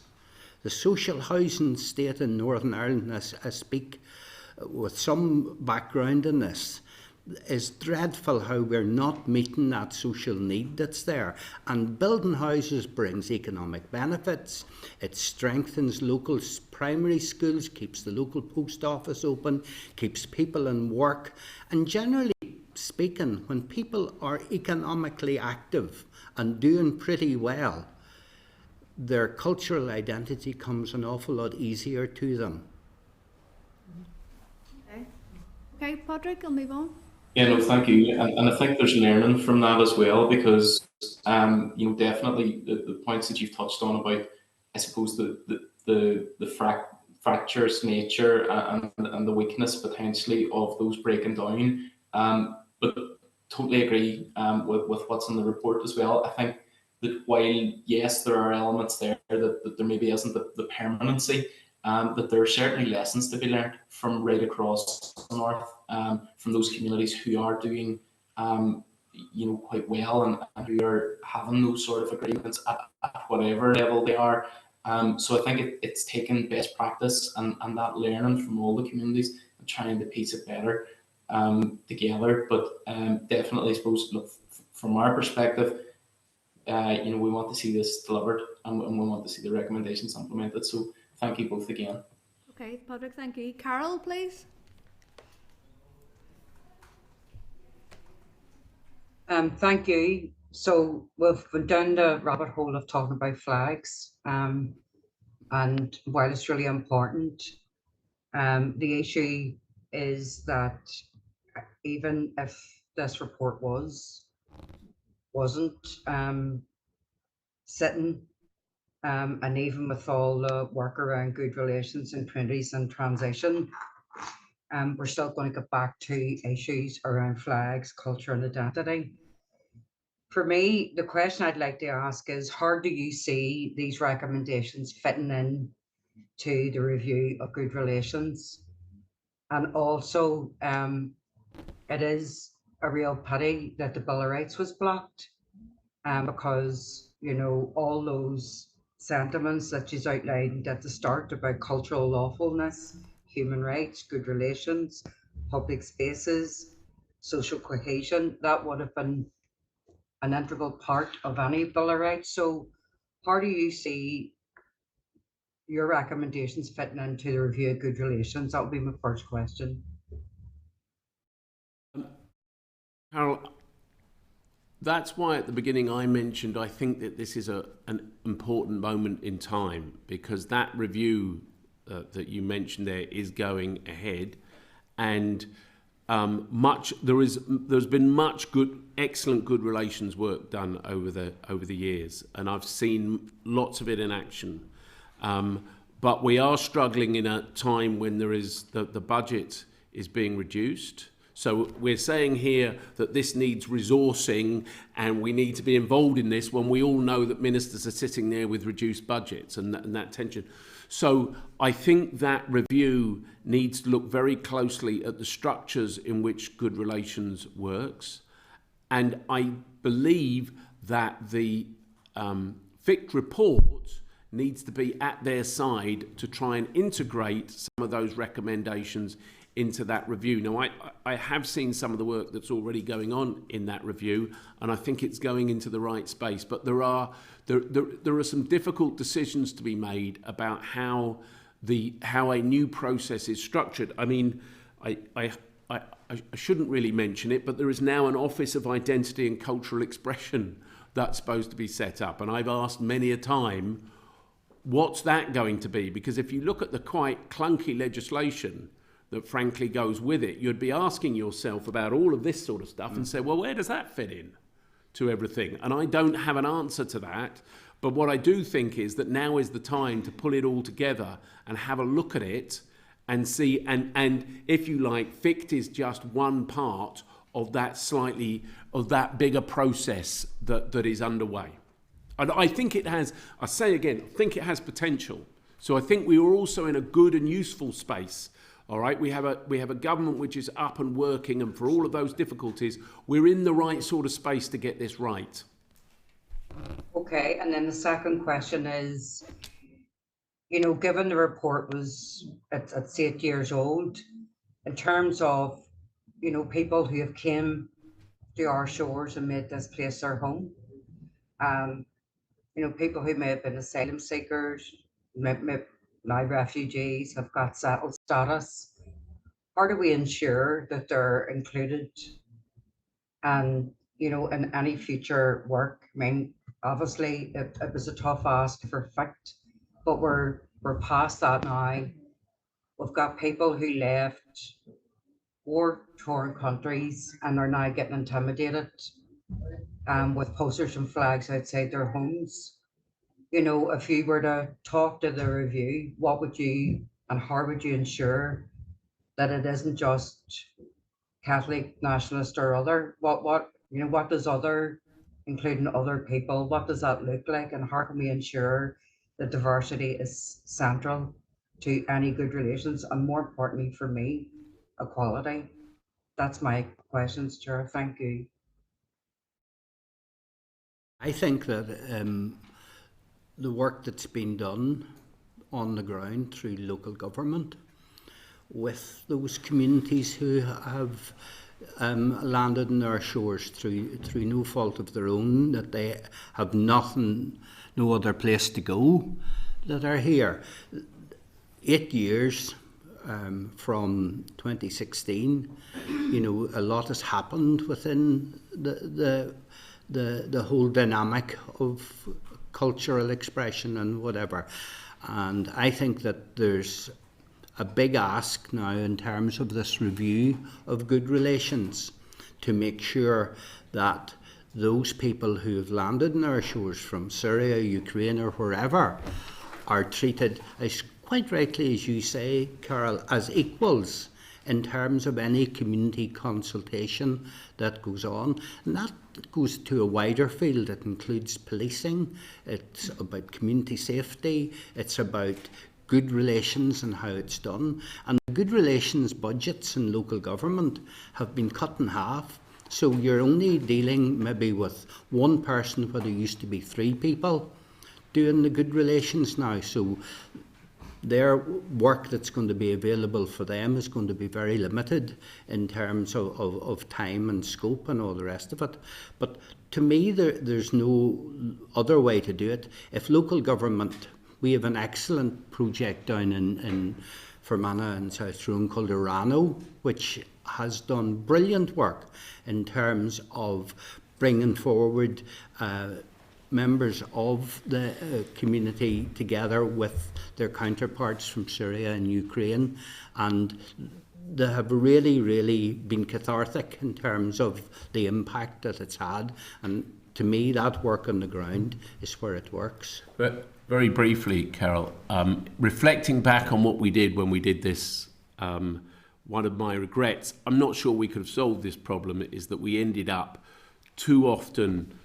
Speaker 4: The social housing state in Northern Ireland, I speak with some background in this, is dreadful how we're not meeting that social need that's there. And building houses brings economic benefits. It strengthens local primary schools, keeps the local post office open, keeps people in work. And generally speaking, when people are economically active and doing pretty well, their cultural identity comes an awful lot easier to them.
Speaker 1: Okay, Patrick, I'll move on.
Speaker 10: Yeah, no, thank you. And I think there's learning from that as well, because, definitely the points that you've touched on about I suppose the fractious nature and the weakness potentially of those breaking down. But totally agree with what's in the report as well. I think that while yes, there are elements there that there maybe isn't the permanency, that there are certainly lessons to be learned from right across the north, from those communities who are doing quite well and who are having those sort of agreements at whatever level they are. So I think it's taking best practice and that learning from all the communities and trying to piece it better together. But definitely, I suppose, look, from our perspective, we want to see this delivered and we want to see the recommendations implemented. So thank you both again.
Speaker 1: Okay, Patrick, thank you. Carol, please.
Speaker 2: Thank you. So we've been down the rabbit hole of talking about flags, and while it's really important, the issue is that even if this report wasn't sitting, and even with all the work around good relations and communities and transition, we're still going to get back to issues around flags, culture and identity. For me, the question I'd like to ask is, how do you see these recommendations fitting in to the review of good relations? And also, it is a real pity that the Bill of Rights was blocked, because, all those sentiments that she's outlined at the start about cultural lawfulness, human rights, good relations, public spaces, social cohesion, that would have been an integral part of any Bill of Rights. So how do you see your recommendations fitting into the review of good relations? That would be my first question.
Speaker 5: Carol, that's why at the beginning I mentioned I think that this is an important moment in time, because that review that you mentioned there is going ahead, and there's been much excellent good relations work done over the years, and I've seen lots of it in action. But we are struggling in a time when there is the budget is being reduced. So we're saying here that this needs resourcing and we need to be involved in this when we all know that ministers are sitting there with reduced budgets and that tension. So I think that review needs to look very closely at the structures in which good relations works. And I believe that the FICT report needs to be at their side to try and integrate some of those recommendations into that review. Now, I have seen some of the work that's already going on in that review, and I think it's going into the right space. But there are some difficult decisions to be made about how a new process is structured. I mean, I shouldn't really mention it, but there is now an Office of Identity and Cultural Expression that's supposed to be set up, and I've asked many a time, what's that going to be? Because if you look at the quite clunky legislation that frankly goes with it, you'd be asking yourself about all of this sort of stuff and say, well, where does that fit in to everything? And I don't have an answer to that. But what I do think is that now is the time to pull it all together and have a look at it and see, and if you like, FICT is just one part of that bigger process that is underway. And I think it has, I say again, I think it has potential. So I think we are also in a good and useful space. All right, we have a government which is up and working, and for all of those difficulties, we're in the right sort of space to get this right.
Speaker 2: Okay, and then the second question is, given the report it's 8 years old, in terms of, people who have came to our shores and made this place their home, people who may have been asylum seekers, now refugees, have got settled status. How do we ensure that they're included and, in any future work? I mean, obviously it was a tough ask for FICT, but we're past that now. We've got people who left war-torn countries and are now getting intimidated with posters and flags outside their homes. you know, if you were to talk to the review, what would you and how would you ensure that it isn't just Catholic, nationalist, or other? What you know, what does other, including other people, what does that look like, and how can we ensure that diversity is central to any good relations, and more importantly for me, equality? That's my questions, Chair. Thank you.
Speaker 4: I think that the work that's been done on the ground through local government with those communities who have landed in our shores through no fault of their own, that they have nothing, no other place to go, that are here. 8 years from 2016, you know, a lot has happened within the whole dynamic of cultural expression and whatever. And I think that there's a big ask now in terms of this review of good relations to make sure that those people who have landed in our shores from Syria, Ukraine, or wherever are treated, as quite rightly as you say, Carol, as equals in terms of any community consultation that goes on. And that goes to a wider field. It includes policing, it's about community safety, it's about good relations and how it's done. And the good relations budgets in local government have been cut in half. So you're only dealing maybe with one person where there used to be 3 people doing the good relations now. So their work that's going to be available for them is going to be very limited in terms of time and scope and all the rest of it. But to me, there's no other way to do it. If local government, we have an excellent project down in Fermanagh in South Tyrone called Orano, which has done brilliant work in terms of bringing forward members of the community together with their counterparts from Syria and Ukraine, and they have really, really been cathartic in terms of the impact that it's had. And to me, that work on the ground is where it works.
Speaker 5: But very briefly, Carol, reflecting back on what we did when we did this, one of my regrets, I'm not sure we could have solved this problem, is that we ended up too often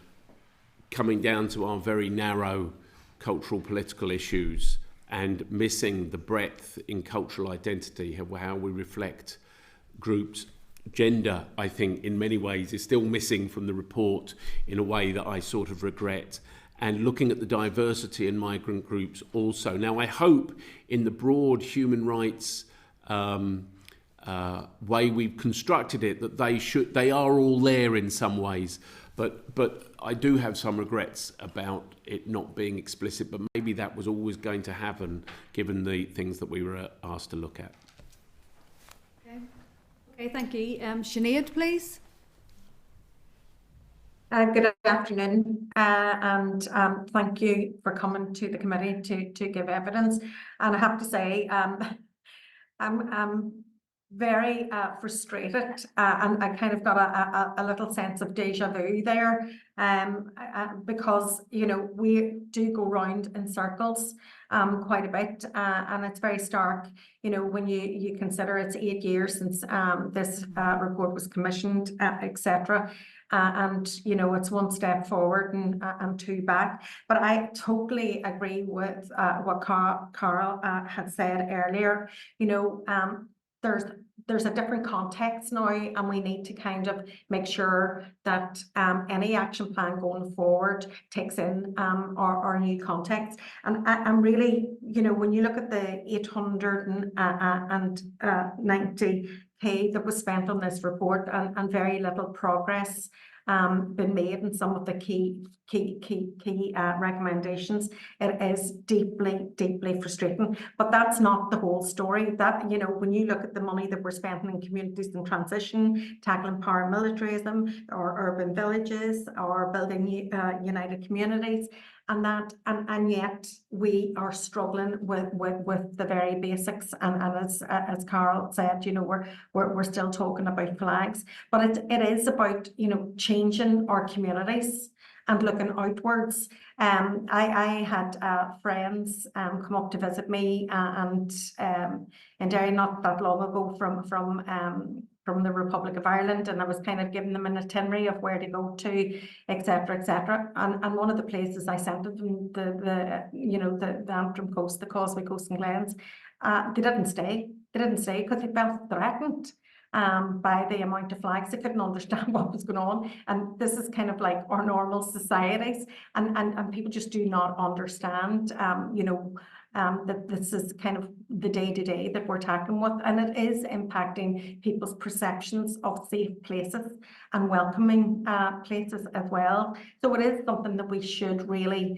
Speaker 5: coming down to our very narrow cultural political issues and missing the breadth in cultural identity, how we reflect groups. Gender, I think, in many ways is still missing from the report in a way that I sort of regret. And looking at the diversity in migrant groups also. Now, I hope in the broad human rights way we've constructed it, that they are all there in some ways. But I do have some regrets about it not being explicit, but maybe that was always going to happen given the things that we were asked to look at.
Speaker 1: Okay, thank you. Sinead, please.
Speaker 11: Good afternoon, and thank you for coming to the committee to give evidence. And I have to say, I'm very frustrated, and I kind of got a little sense of deja vu there, because, you know, we do go round in circles quite a bit, and it's very stark, you know, when you consider it's 8 years since this report was commissioned, etc. And, you know, it's one step forward and 2 back. But I totally agree with what Carl had said earlier. You know, there's a different context now, and we need to kind of make sure that any action plan going forward takes in our new context. And I'm really, you know, when you look at the 890K that was spent on this report, and very little progress been made in some of the key recommendations, it is deeply frustrating. But that's not the whole story. That, you know, when you look at the money that we're spending in communities in transition, tackling paramilitarism, or urban villages, or building united communities, and yet we are struggling with the very basics. And as Carl said, you know, we're still talking about flags, but it is about, you know, changing changing our communities and looking outwards. I had friends come up to visit me and in Derry not that long ago from the Republic of Ireland, and I was kind of giving them an itinerary of where to go to, etc., etc. And one of the places I sent them, the Antrim Coast, the Causeway Coast and Glens, they didn't stay. They didn't stay because they felt threatened by the amount of flags. They couldn't understand what was going on. And this is kind of like our normal societies, and people just do not understand, that this is kind of the day-to-day that we're tackling with, and it is impacting people's perceptions of safe places and welcoming places as well. So it is something that we should really,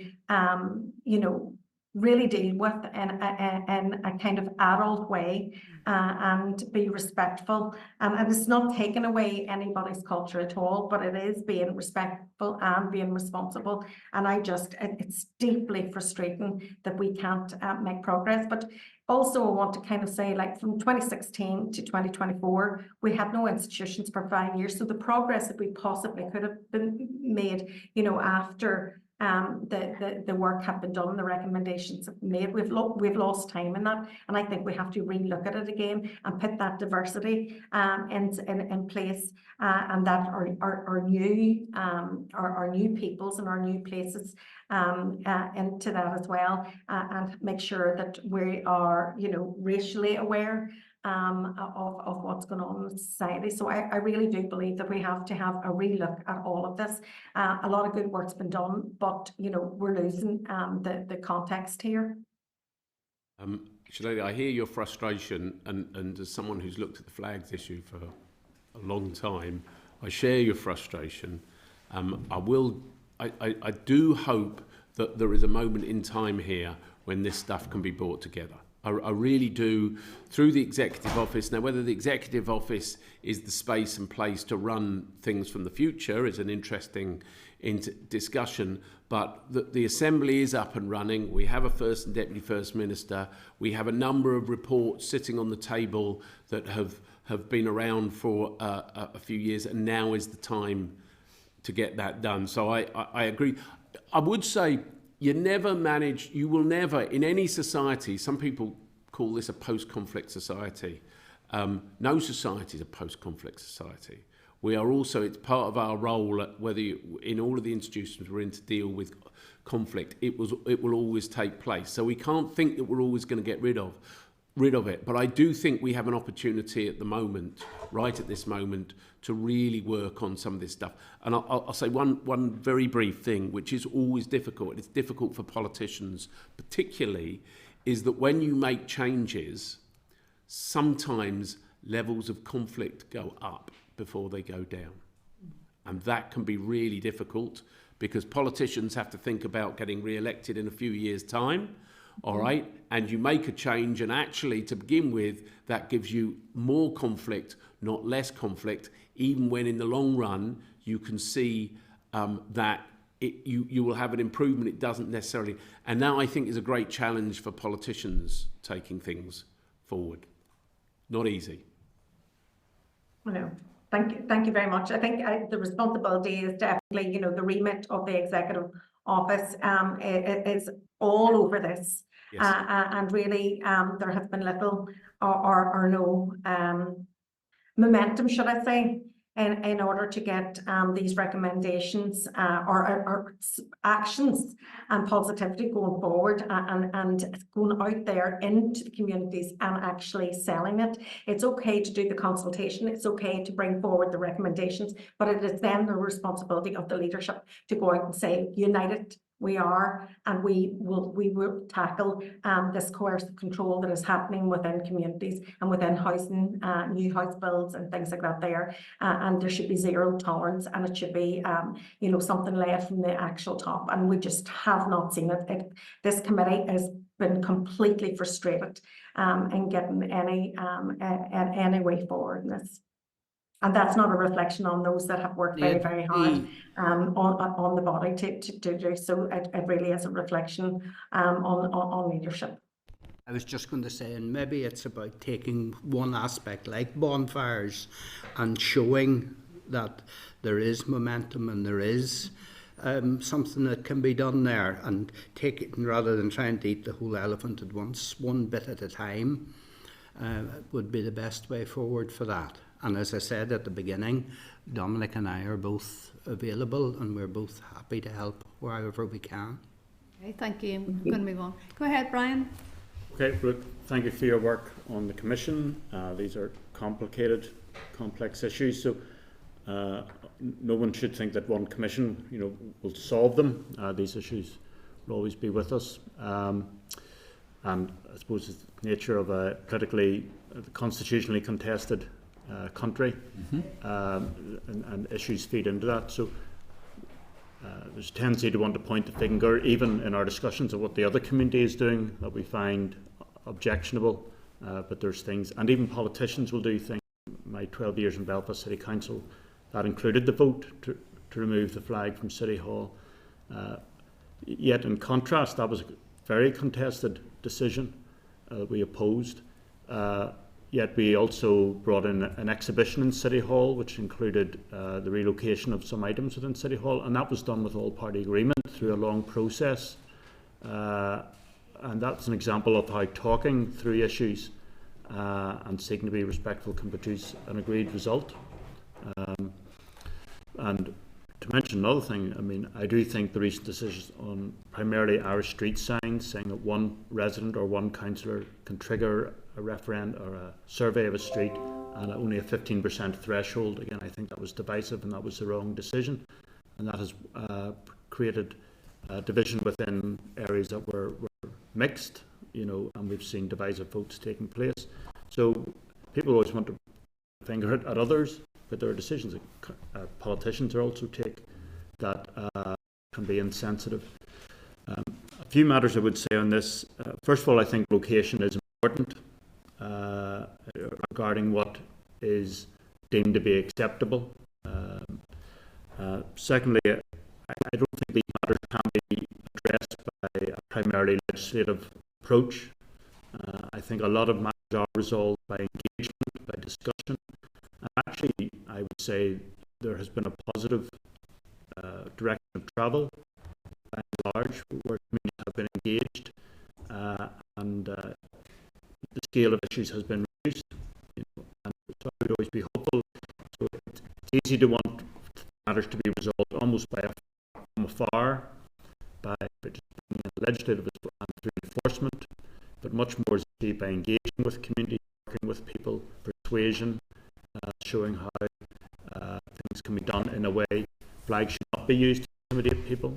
Speaker 11: really deal with in a kind of adult way, and be respectful. And it's not taking away anybody's culture at all, but it is being respectful and being responsible. And it's deeply frustrating that we can't make progress. But also I want to kind of say, like, from 2016 to 2024, we had no institutions for 5 years. So the progress that we possibly could have been made, after the work have been done, the recommendations have been made, we've lost time in that, and I think we have to relook at it again and put that diversity in place, and that our new peoples and our new places into that as well, and make sure that we are racially aware of what's going on in society. So I really do believe that we have to have a relook at all of this. A lot of good work's been done, but we're losing the context here.
Speaker 5: Sinead, I hear your frustration, and as someone who's looked at the flags issue for a long time, I share your frustration. I do hope that there is a moment in time here when this stuff can be brought together. I really do, through the Executive Office. Now, whether the Executive Office is the space and place to run things from the future is an interesting discussion, but the Assembly is up and running. We have a First and Deputy First Minister. We have a number of reports sitting on the table that have been around for a few years, and now is the time to get that done. So I agree. I would say you will never, in any society, some people call this a post-conflict society. No society is a post-conflict society. We are also, it's part of our role, in all of the institutions we're in, to deal with conflict. It will always take place. So we can't think that we're always going to get rid of it. But I do think we have an opportunity at the moment, right at this moment, to really work on some of this stuff. And I'll say one very brief thing, which is always difficult. It's difficult for politicians, particularly, is that when you make changes, sometimes levels of conflict go up before they go down. And that can be really difficult, because politicians have to think about getting re-elected in a few years' time. All right, and you make a change, and actually, to begin with, that gives you more conflict, not less conflict, even when in the long run you can see that you will have an improvement. It doesn't necessarily, and now I think is a great challenge for politicians taking things forward. Not easy.
Speaker 11: No. Thank you very much. I think the responsibility is definitely, the remit of the Executive Office is all over this.
Speaker 5: Yes.
Speaker 11: And really, there has been little or no momentum, should I say, in order to get these recommendations or actions and positivity going forward, and going out there into the communities and actually selling it. It's okay to do the consultation, it's okay to bring forward the recommendations, but it is then the responsibility of the leadership to go out and say, united we are, and we will tackle this coercive control that is happening within communities and within housing, new house builds and things like that there. And there should be zero tolerance, and it should be, something led from the actual top. And we just have not seen it. This committee has been completely frustrated in getting any way forward in this. And that's not a reflection on those that have worked very, very hard on the body to do so. It really is a reflection on leadership.
Speaker 4: I was just going to say, and maybe it's about taking one aspect like bonfires and showing that there is momentum and there is something that can be done there, and take it, rather than trying to eat the whole elephant at once, one bit at a time would be the best way forward for that. And as I said at the beginning, Dominic and I are both available and we're both happy to help wherever we can.
Speaker 1: Okay, thank you. I'm going to move on. Go ahead, Brian.
Speaker 12: Okay, look, thank you for your work on the Commission. These are complicated, complex issues, so no one should think that one Commission, will solve them. These issues will always be with us. And I suppose it's the nature of a politically, constitutionally contested country, and issues feed into that. So there's a tendency to want to point the finger, even in our discussions of what the other community is doing, that we find objectionable. But there's things, and even politicians will do things. My 12 years in Belfast City Council, that included the vote to remove the flag from City Hall. Yet in contrast, that was a very contested decision that we opposed. Yet we also brought in an exhibition in City Hall, which included the relocation of some items within City Hall, and that was done with all-party agreement through a long process. And that's an example of how talking through issues and seeking to be respectful can produce an agreed result. And to mention another thing, I mean, I do think the recent decisions on primarily Irish street signs, saying that one resident or one councillor can trigger a referendum or a survey of a street, and only a 15% threshold, again, I think that was divisive and that was the wrong decision. And that has created division within areas that were mixed, and we've seen divisive votes taking place. So people always want to finger it at others, but there are decisions that politicians are also take that can be insensitive. A few matters I would say on this. First of all, I think location is important regarding what is deemed to be acceptable. Secondly, I don't think these matters can be addressed by a primarily legislative approach. I think a lot of matters are resolved by engagement, by discussion. And actually, I would say there has been a positive direction of travel by and large, where communities have been engaged, and the scale of issues has been reduced. And so I would always be hopeful. So it's easy to want matters to be resolved almost from afar, by just legislative and through enforcement, but much more is achieved by engaging with community, working with people, persuasion, showing how things can be done in a way. Flags should not be used to intimidate people,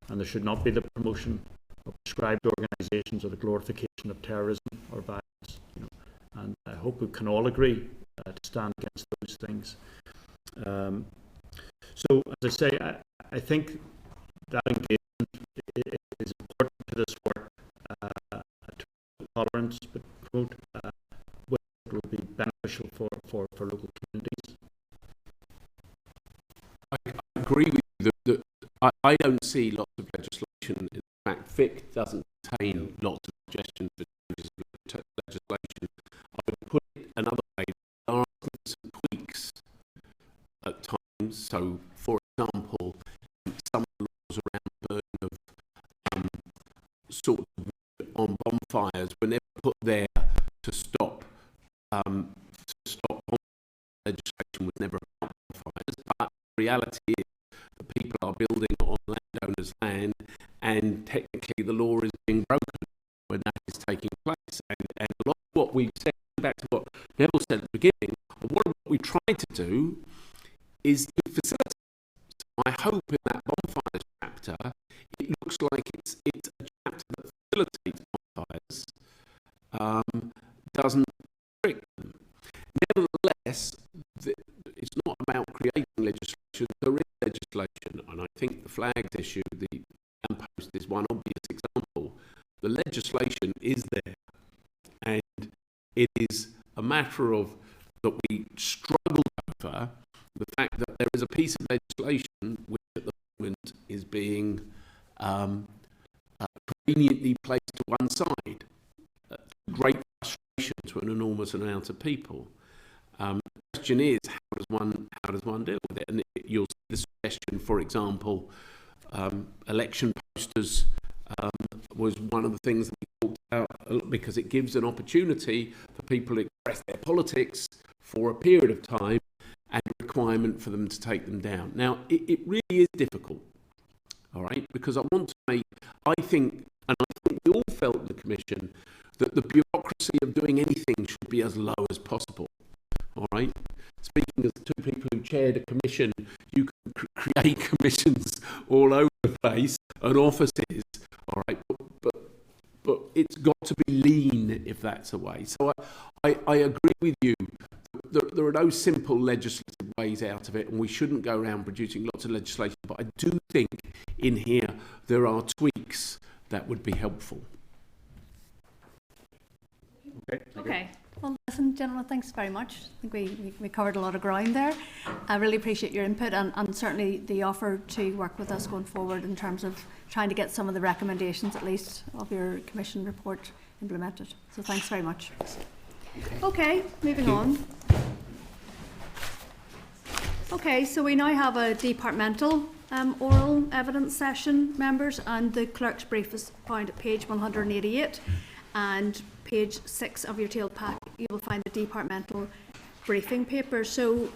Speaker 12: and there should not be the promotion of prescribed organisations or the glorification of terrorism or violence. And I hope we can all agree to stand against those things. So, as I say, I think that engagement is important to this work, to tolerance, but promote what will be beneficial for local communities.
Speaker 5: I agree with you that I don't see lots of legislation. In fact, FIC doesn't contain lots of suggestions for changes of legislation. I would put it another way. There are some tweaks at times. So, for example, some laws around burning of sort of wood on bonfires were never put there to stop legislation was never about bonfires, but the reality is that people are building on landowners' land, and technically the law is being broken when that is taking place. And a lot of what we've said, back to what Neville said at the beginning, what we try to do is to facilitate. So I hope in that bonfires chapter, it looks like it's a chapter that facilitates bonfires, doesn't restrict them. Nevertheless, it's not about creating legislation. There is legislation, and I think the flags issue, the lamppost, is one obvious example. The legislation is there, and it is a matter of that we struggle over the fact that there is a piece of legislation which at the moment is being conveniently placed to one side, great frustration to an enormous amount of people. The question is, how does does one deal with it? And you'll see the suggestion, for example, election posters was one of the things that we talked about, because it gives an opportunity for people to express their politics for a period of time and a requirement for them to take them down. Now, it really is difficult, all right, because I think we all felt in the Commission that the bureaucracy of doing anything should be as low as possible, all right? Speaking as two people who chaired a commission, you can create commissions all over the place and offices, all right, but it's got to be lean if that's a way. So I agree with you. There are no simple legislative ways out of it, and we shouldn't go around producing lots of legislation, but I do think in here there are tweaks that would be helpful.
Speaker 1: Okay. Well, listen, gentlemen, thanks very much. I think we covered a lot of ground there. I really appreciate your input and certainly the offer to work with us going forward in terms of trying to get some of the recommendations, at least, of your Commission report implemented. So thanks very much. Okay, moving on. Okay, so we now have a departmental oral evidence session, members, and the clerk's brief is found at page 188 and page 6 of your tail pack. You will find the departmental briefing paper. So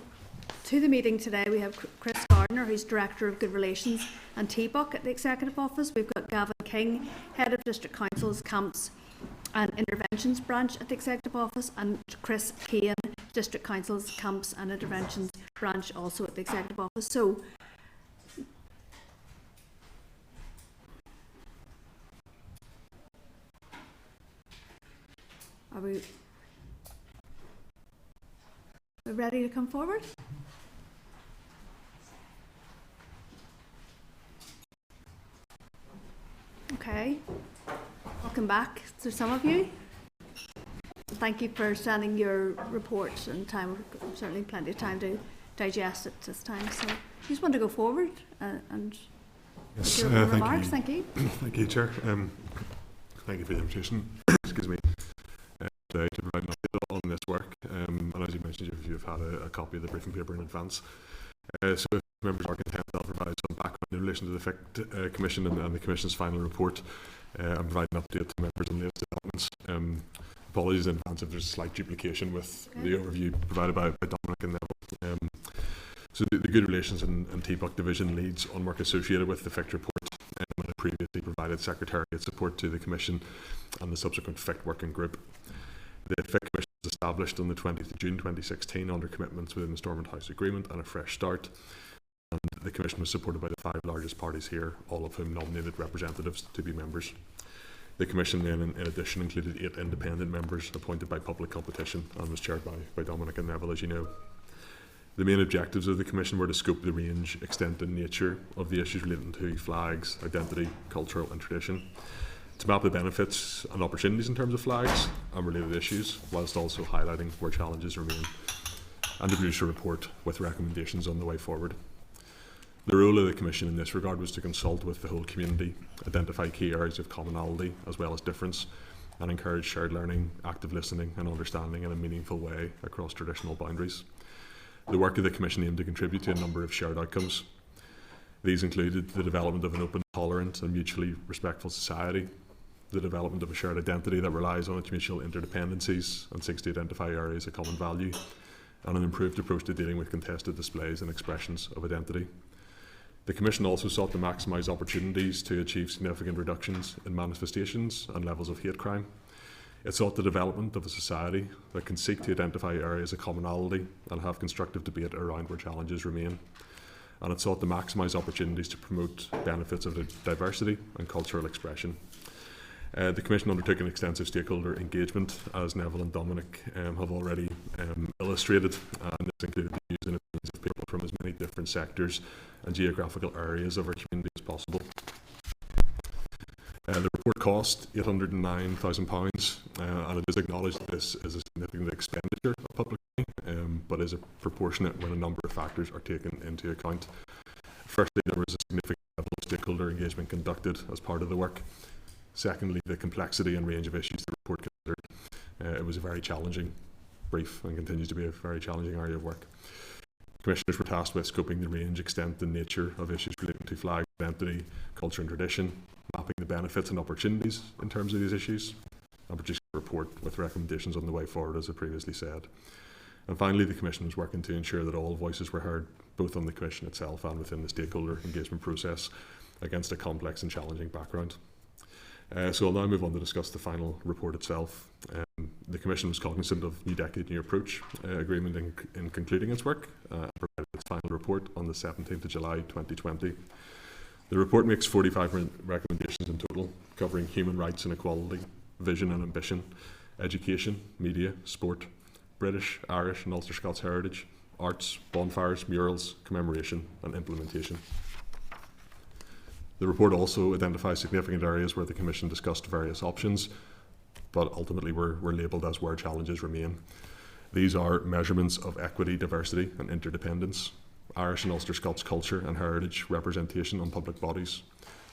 Speaker 1: to the meeting today we have Chris Gardner, who's Director of Good Relations and TBUC at the Executive Office. We've got Gavin King, Head of District Councils, Camps and Interventions Branch at the Executive Office, and Chris Keane, District Councils, Camps and Interventions Branch, also at the Executive Office. So are we ready to come forward? Okay. Welcome back to some of you. Thank you for sending your reports and time. Certainly plenty of time to digest it this time. So you just want to go forward and
Speaker 13: yes,
Speaker 1: your remarks. Thank you.
Speaker 13: Thank you, Chair. Thank you for the invitation. Excuse me. Today to provide an update on this work. And as you mentioned, you've had a copy of the briefing paper in advance. So if members are content, I'll provide some background in relation to the FIC Commission and the Commission's final report, and provide an update to members on latest developments. Apologies in advance if there's a slight duplication with the overview provided by Dominic and Neville. So the Good Relations and TBUC Division leads on work associated with the FIC report, and I previously provided Secretariat support to the Commission and the subsequent FIC working group. The FIC Commission was established on the 20th of June 2016 under commitments within the Stormont House Agreement and a fresh start. And the Commission was supported by the 5 largest parties here, all of whom nominated representatives to be members. The Commission then, in addition, included 8 independent members appointed by public competition and was chaired by Dominic and Neville, as you know. The main objectives of the Commission were to scope the range, extent and nature of the issues relating to flags, identity, cultural and tradition, to map the benefits and opportunities in terms of flags and related issues, whilst also highlighting where challenges remain, and to produce a report with recommendations on the way forward. The role of the Commission in this regard was to consult with the whole community, identify key areas of commonality as well as difference, and encourage shared learning, active listening and understanding in a meaningful way across traditional boundaries. The work of the Commission aimed to contribute to a number of shared outcomes. These included the development of an open, tolerant and mutually respectful society, the development of a shared identity that relies on its mutual interdependencies and seeks to identify areas of common value, and an improved approach to dealing with contested displays and expressions of identity. The Commission also sought to maximise opportunities to achieve significant reductions in manifestations and levels of hate crime. It sought the development of a society that can seek to identify areas of commonality and have constructive debate around where challenges remain. And it sought to maximise opportunities to promote benefits of diversity and cultural expression. The Commission undertook an extensive stakeholder engagement, as Neville and Dominic have already illustrated, and this included the views and opinions of people from as many different sectors and geographical areas of our community as possible. The report cost £809,000, and it is acknowledged that this is a significant expenditure of public money, but is proportionate when a number of factors are taken into account. Firstly, there was a significant level of stakeholder engagement conducted as part of the work. Secondly, the complexity and range of issues the report considered. It was a very challenging brief and continues to be a very challenging area of work. Commissioners were tasked with scoping the range, extent and nature of issues relating to flag identity, culture and tradition, mapping the benefits and opportunities in terms of these issues, and producing a report with recommendations on the way forward, as I previously said. And finally, the Commission was working to ensure that all voices were heard, both on the Commission itself and within the stakeholder engagement process, against a complex and challenging background. So I'll now move on to discuss the final report itself. The Commission was cognizant of New Decade New Approach agreement in concluding its work and provided its final report on the 17th of July 2020. The report makes 45 recommendations in total, covering human rights and equality, vision and ambition, education, media, sport, British, Irish and Ulster Scots heritage, arts, bonfires, murals, commemoration and implementation. The report also identifies significant areas where the Commission discussed various options, but ultimately were labelled as where challenges remain. These are measurements of equity, diversity and interdependence, Irish and Ulster Scots culture and heritage representation on public bodies,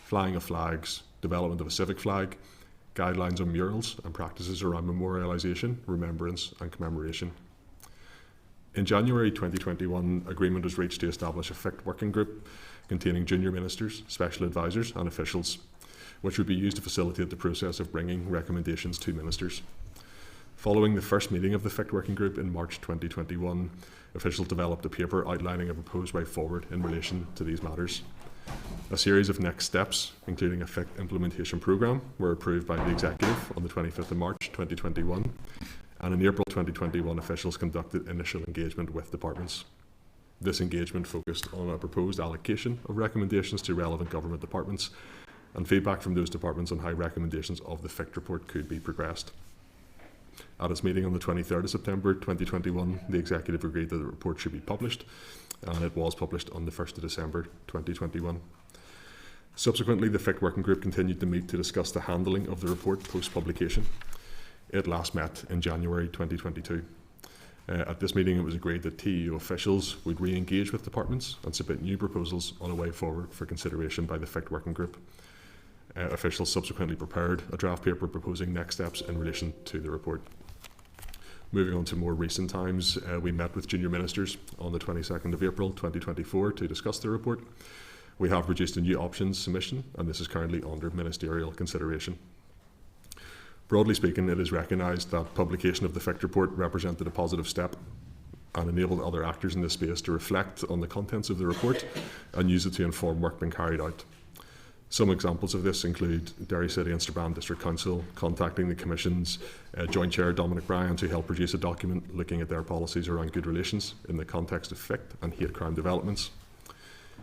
Speaker 13: flying of flags, development of a civic flag, guidelines on murals and practices around memorialisation, remembrance and commemoration. In January 2021, agreement was reached to establish a FICT working group containing junior ministers, special advisors and officials, which would be used to facilitate the process of bringing recommendations to ministers. Following the first meeting of the FICT working group in March 2021, officials developed a paper outlining a proposed way forward in relation to these matters. A series of next steps, including a FICT implementation programme, were approved by the Executive on the 25th of March 2021, and in April 2021 officials conducted initial engagement with departments. This engagement focused on a proposed allocation of recommendations to relevant government departments and feedback from those departments on how recommendations of the FICT report could be progressed. At its meeting on the 23rd of September 2021, the Executive agreed that the report should be published, and it was published on the 1st of December 2021. Subsequently, the FICT working group continued to meet to discuss the handling of the report post-publication. It last met in January 2022. At this meeting, it was agreed that TEU officials would re-engage with departments and submit new proposals on a way forward for consideration by the FICT working group. Officials subsequently prepared a draft paper proposing next steps in relation to the report. Moving on to more recent times, we met with junior ministers on the 22nd of April 2024 to discuss the report. We have produced a new options submission, and this is currently under ministerial consideration. Broadly speaking, it is recognised that publication of the FICT report represented a positive step and enabled other actors in this space to reflect on the contents of the report and use it to inform work being carried out. Some examples of this include Derry City and Strabane District Council contacting the Commission's Joint Chair Dominic Bryan to help produce a document looking at their policies around good relations in the context of FICT and hate crime developments.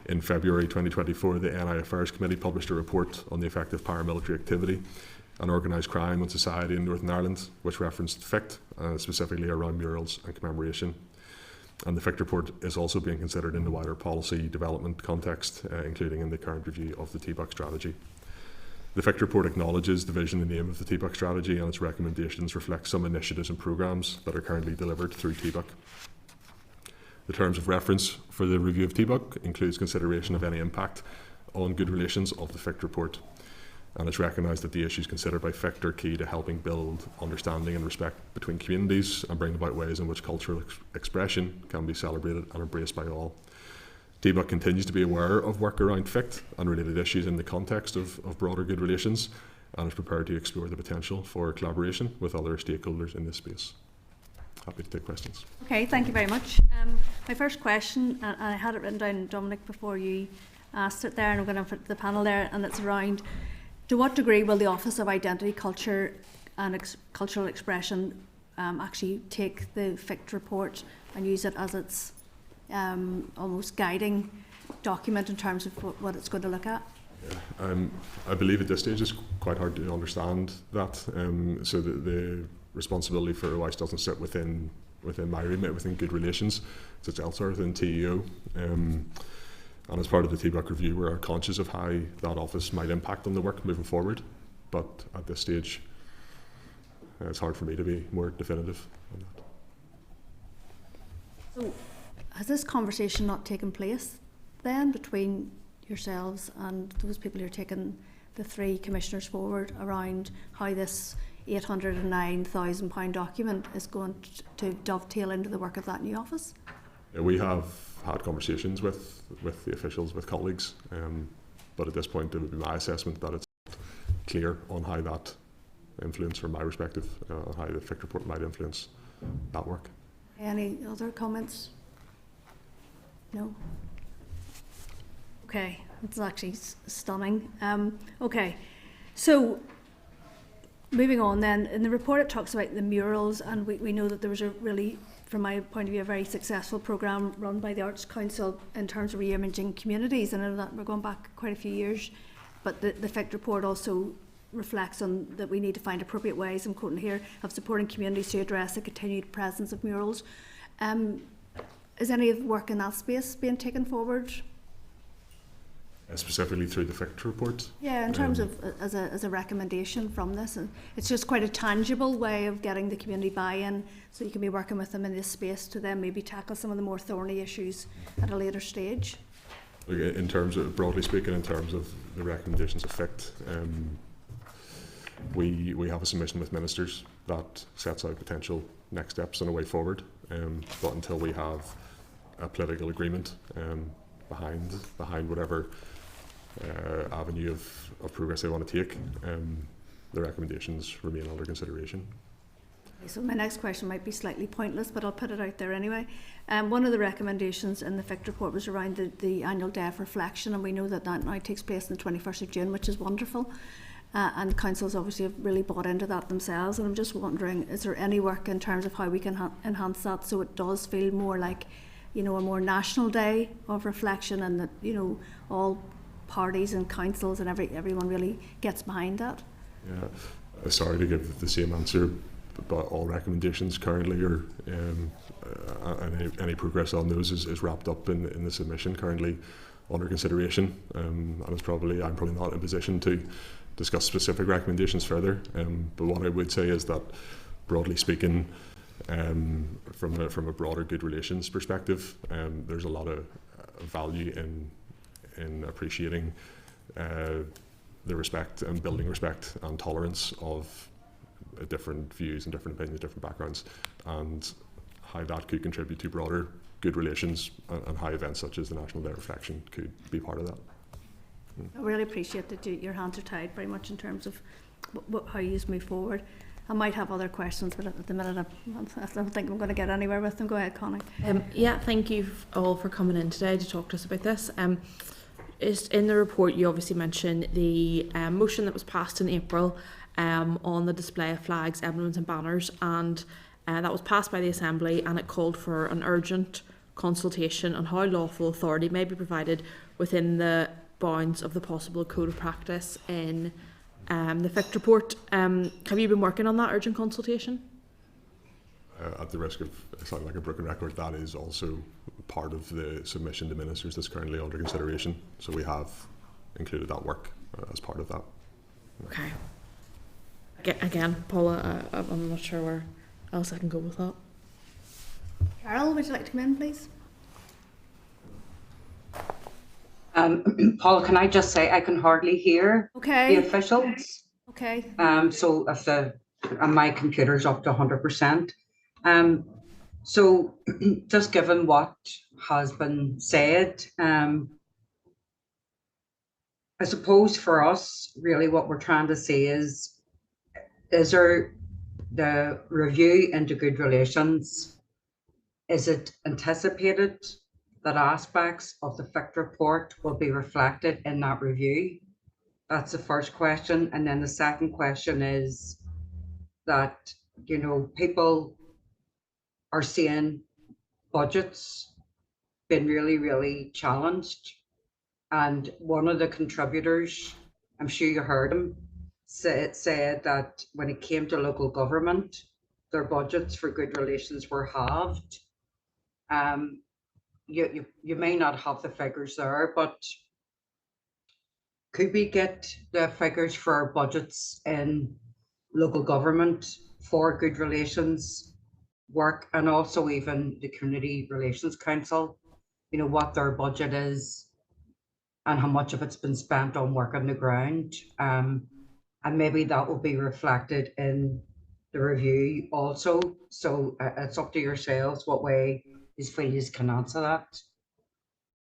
Speaker 13: In February 2024, the NI Affairs Committee published a report on the effect of paramilitary activity and organised crime on society in Northern Ireland, which referenced FICT, specifically around murals and commemoration. And the FICT report is also being considered in the wider policy development context, including in the current review of the TBUC strategy. The FICT report acknowledges the vision and aim of the TBUC strategy, and its recommendations reflect some initiatives and programmes that are currently delivered through TBUC. The terms of reference for the review of TBUC includes consideration of any impact on good relations of the FICT report. And it's recognised that the issues considered by FICT are key to helping build understanding and respect between communities and bring about ways in which cultural expression can be celebrated and embraced by all. TBUC continues to be aware of work around FICT and related issues in the context of broader good relations, and is prepared to explore the potential for collaboration with other stakeholders in this space. Happy to take questions.
Speaker 1: Okay, thank you very much. My first question, and I had it written down, Dominic, before you asked it there, and I'm going to put the panel there, and it's around: to what degree will the Office of Identity, Culture and Cultural Expression actually take the FICT report and use it as its almost guiding document in terms of what it's going to look at?
Speaker 13: I believe at this stage it's quite hard to understand that. So the responsibility for OIS doesn't sit within my remit, within good relations. It sits elsewhere within TEO. And as part of the TBUC review, we're conscious of how that office might impact on the work moving forward. But at this stage, it's hard for me to be more definitive on that.
Speaker 1: So, has this conversation not taken place then between yourselves and those people who are taking the three commissioners forward around how this £809,000 document is going to dovetail into the work of that new office?
Speaker 13: We have had conversations with the officials, with colleagues, but at this point it would be my assessment that it's not clear on how that influence, from my perspective, how the FIC report might influence that work.
Speaker 1: Any other comments? No? Okay, it's actually stunning. Okay, so moving on then, in the report it talks about the murals, and we know that there was a really, from my point of view, a very successful programme run by the Arts Council in terms of re-imaging communities. And I know that we're going back quite a few years, but the FIC report also reflects on that we need to find appropriate ways, I'm quoting here, of supporting communities to address the continued presence of murals. Is any of the work in that space being taken forward?
Speaker 13: Specifically through the FIC report?
Speaker 1: Yeah, in terms of as a recommendation from this. And it's just quite a tangible way of getting the community buy-in, so you can be working with them in this space to then maybe tackle some of the more thorny issues at a later stage.
Speaker 13: In terms of, broadly speaking, in terms of the recommendations of FIC, we have a submission with ministers that sets out potential next steps and a way forward, but until we have a political agreement behind whatever avenue of progress they want to take, the recommendations remain under consideration.
Speaker 1: So my next question might be slightly pointless, but I'll put it out there anyway. One of the recommendations in the FIC report was around the annual day of reflection, and we know that now takes place on the 21st of June, which is wonderful. And councils obviously have really bought into that themselves, and I'm just wondering, is there any work in terms of how we can enhance that so it does feel more like, a more national day of reflection, and that, all parties and councils and everyone really gets behind that?
Speaker 13: Yeah, sorry to give the same answer, but all recommendations currently are, any progress on those is wrapped up in the submission currently under consideration, and I'm probably not in a position to discuss specific recommendations further, but what I would say is that, broadly speaking, from a broader good relations perspective, there's a lot of value in appreciating the respect and building respect and tolerance of different views and different opinions, different backgrounds, and how that could contribute to broader good relations, and how events such as the National Day of Reflection could be part of that.
Speaker 1: I really appreciate that your hands are tied very much in terms of how you move forward. I might have other questions, but at the minute I don't think I'm going to get anywhere with them. Go ahead, Connie.
Speaker 6: Yeah, thank you all for coming in today to talk to us about this. Is in the report you obviously mentioned the motion that was passed in April on the display of flags, emblems and banners, and that was passed by the Assembly, and it called for an urgent consultation on how lawful authority may be provided within the bounds of the possible code of practice in the FIC report. Have you been working on that urgent consultation?
Speaker 13: At the risk of sounding like a broken record, that is also part of the submission to ministers that's currently under consideration. So we have included that work as part of that.
Speaker 6: Okay. Again, Paula, I'm not sure where else I can go with that.
Speaker 1: Carol, would you like to come in, please?
Speaker 2: Paul, can I just say I can hardly hear
Speaker 1: the
Speaker 2: officials.
Speaker 1: Okay.
Speaker 2: So if my computer's up to 100%. So just given what has been said, I suppose for us, really what we're trying to say is there the review into good relations, is it anticipated that aspects of the FIC report will be reflected in that review? That's the first question. And then the second question is that, people are seeing budgets been really, really challenged. And one of the contributors, I'm sure you heard him, said that when it came to local government, their budgets for good relations were halved. You may not have the figures there, but could we get the figures for our budgets in local government for good relations work, and also even the Community Relations Council, what their budget is and how much of it's been spent on work on the ground, and maybe that will be reflected in the review also. So it's up to yourselves what way feel you can answer that.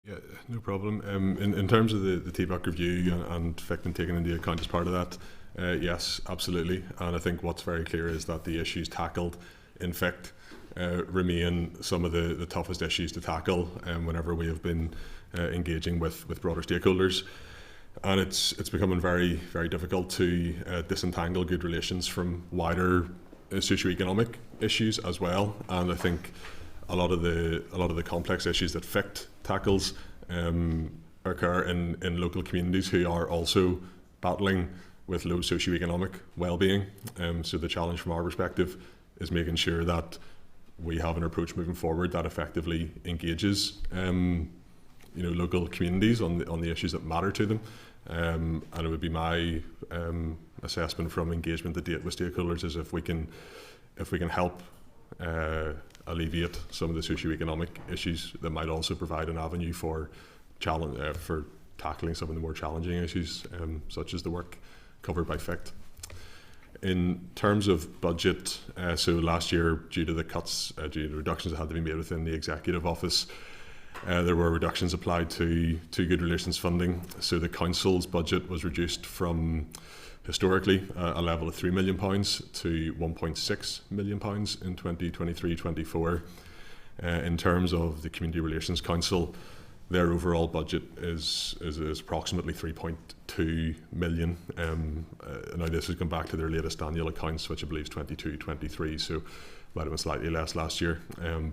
Speaker 13: Yeah, no problem. In terms of the TBAC review and FICT taken into account as part of that, yes, absolutely. And I think what's very clear is that the issues tackled in FICT remain some of the toughest issues to tackle whenever we have been engaging with broader stakeholders. And it's becoming very, very difficult to disentangle good relations from wider socioeconomic issues as well. And I think a lot of the complex issues that FICT tackles occur in local communities who are also battling with low socioeconomic well-being. So the challenge from our perspective is making sure that we have an approach moving forward that effectively engages local communities on the issues that matter to them. And it would be my assessment from engagement to date with stakeholders is if we can help alleviate some of the socioeconomic issues that might also provide an avenue for tackling some of the more challenging issues, such as the work covered by FICT. In terms of budget, so last year, due to the cuts, due to the reductions that had to be made within the Executive Office, there were reductions applied to good relations funding. So the Council's budget was reduced from historically a level of £3 million to £1.6 million in 2023-24. In terms of the Community Relations Council, their overall budget is approximately 3.2 million. Now this has gone back to their latest annual accounts, which I believe is 22-23, so might have been slightly less last year.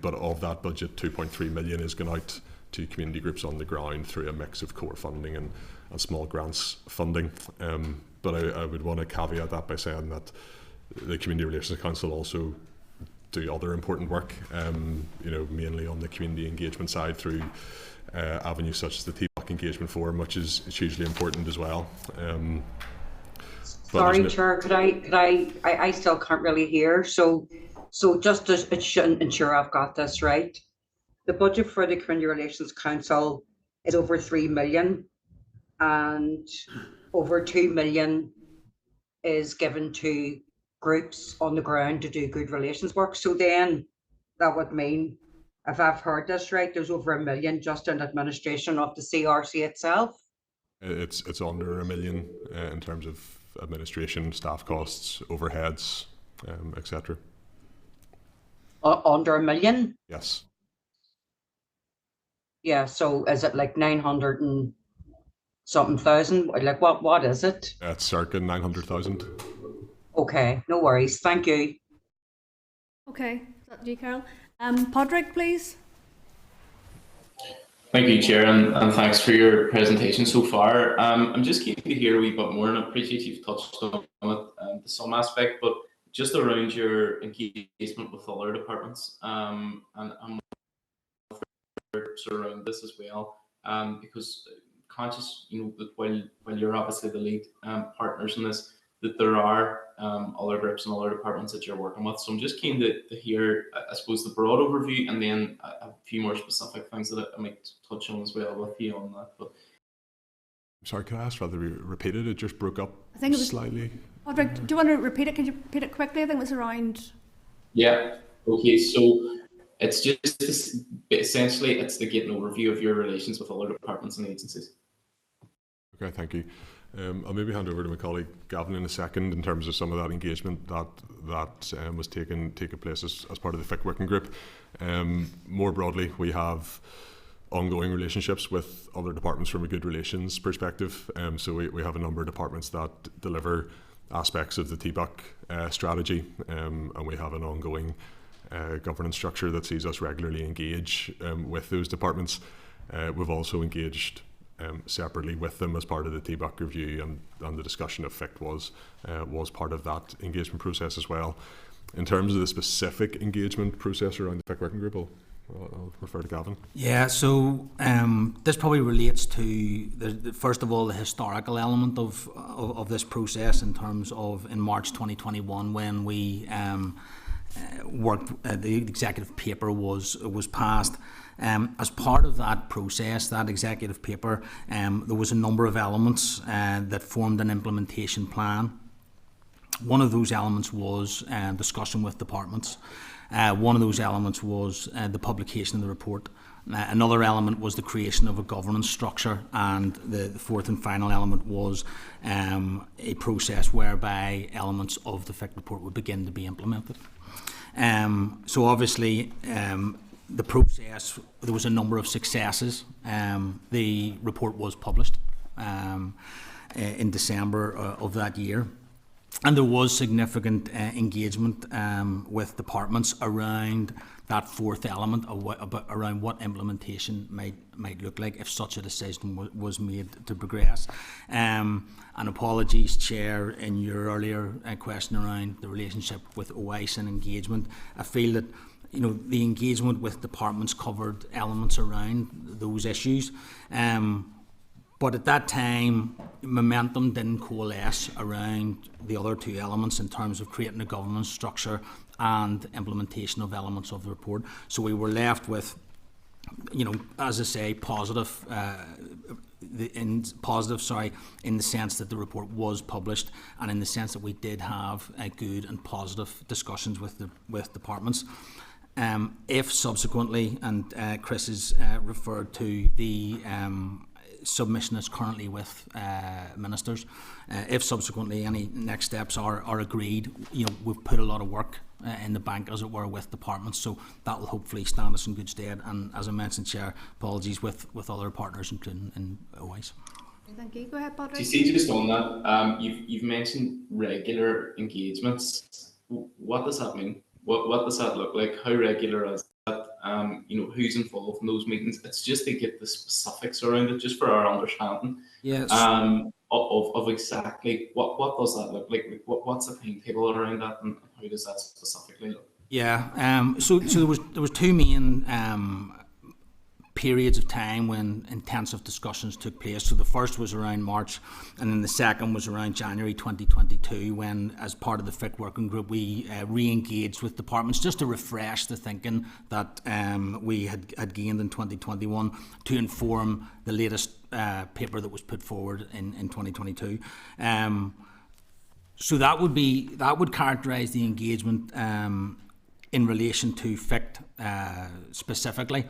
Speaker 13: But of that budget, 2.3 million is gone out to community groups on the ground through a mix of core funding and small grants funding. But I would want to caveat that by saying that the Community Relations Council also do other important work, mainly on the community engagement side through avenues such as the TBAC Engagement Forum, which is hugely important as well.
Speaker 2: Sorry, Chair, could I still can't really hear. So just to ensure I've got this right, the budget for the Community Relations Council is over 3 million and over 2 million is given to groups on the ground to do good relations work. So then that would mean, if I've heard this right, there's over 1 million just in administration of the CRC itself.
Speaker 13: It's under 1 million in terms of administration, staff costs, overheads, etc.
Speaker 2: Under 1 million?
Speaker 13: Yes.
Speaker 2: Yeah. So is it like 900 and something thousand? Like what is it?
Speaker 13: It's circa 900,000.
Speaker 2: Okay, no worries. Thank you.
Speaker 1: Okay, is that you, Carol? Padraig, please.
Speaker 10: Thank you, Chair, and thanks for your presentation so far. I'm just keen to hear a wee bit more, and I appreciate you've touched on it to some aspect, but just around your engagement with other departments, and sort of around this as well, because conscious, that while you're obviously the lead partners in this, that there are other groups and other departments that you're working with. So I'm just keen to hear, I suppose, the broad overview and then a few more specific things that I might touch on as well with you on that. But
Speaker 13: sorry, can I ask whether you repeated it? Just broke up
Speaker 1: I think it was
Speaker 13: slightly.
Speaker 1: Padraig, do you want to repeat it? Can you repeat it quickly? I think it was around.
Speaker 10: Yeah. Okay. So it's just essentially it's to get an overview of your relations with other departments and agencies.
Speaker 13: Okay, thank you. I'll maybe hand over to my colleague Gavin in a second in terms of some of that engagement that was taking place as part of the FIC working group. More broadly, we have ongoing relationships with other departments from a good relations perspective. So we have a number of departments that deliver aspects of the TBAC strategy, and we have an ongoing governance structure that sees us regularly engage with those departments. We've also engaged separately with them as part of the TBAC review, and the discussion of FICT was part of that engagement process as well. In terms of the specific engagement process around the FICT working group, I'll refer to Gavin.
Speaker 14: Yeah, so this probably relates to first of all the historical element of this process in terms of in March 2021 when we worked. The executive paper was passed. As part of that process, that executive paper, there was a number of elements that formed an implementation plan. One of those elements was discussion with departments. One of those elements was the publication of the report. Another element was the creation of a governance structure, and the fourth and final element was a process whereby elements of the FIC report would begin to be implemented. So obviously, the process, there was a number of successes. The report was published in December of that year. And there was significant engagement with departments around that fourth element of around what implementation might look like if such a decision was made to progress. And apologies, Chair, in your earlier question around the relationship with OICE and engagement. I feel that the engagement with departments covered elements around those issues. But at that time, momentum didn't coalesce around the other two elements in terms of creating a governance structure and implementation of elements of the report. So we were left with, as I say, positive, in the sense that the report was published, and in the sense that we did have good and positive discussions with departments. If subsequently, and Chris has referred to the submission is currently with ministers. If subsequently any next steps are agreed, we've put a lot of work in the bank, as it were, with departments, so that will hopefully stand us in good stead. And as I mentioned, Chair, apologies with other partners, including in OICE.
Speaker 1: Thank you. Go ahead, Patrick.
Speaker 10: Do you see, just on that, you've mentioned regular engagements. What does that mean? What does that look like? How regular is that? Who's involved in those meetings? It's just to get the specifics around it, just for our understanding.
Speaker 14: Yes.
Speaker 10: Of exactly what does that look like? What's the timetable around that, and how does that specifically look?
Speaker 14: Yeah. So there was two main periods of time when intensive discussions took place. So the first was around March, and then the second was around January 2022, when, as part of the FIC working group, we re-engaged with departments just to refresh the thinking that we had gained in 2021 to inform the latest paper that was put forward in 2022. So that would characterise the engagement in relation to FIC specifically.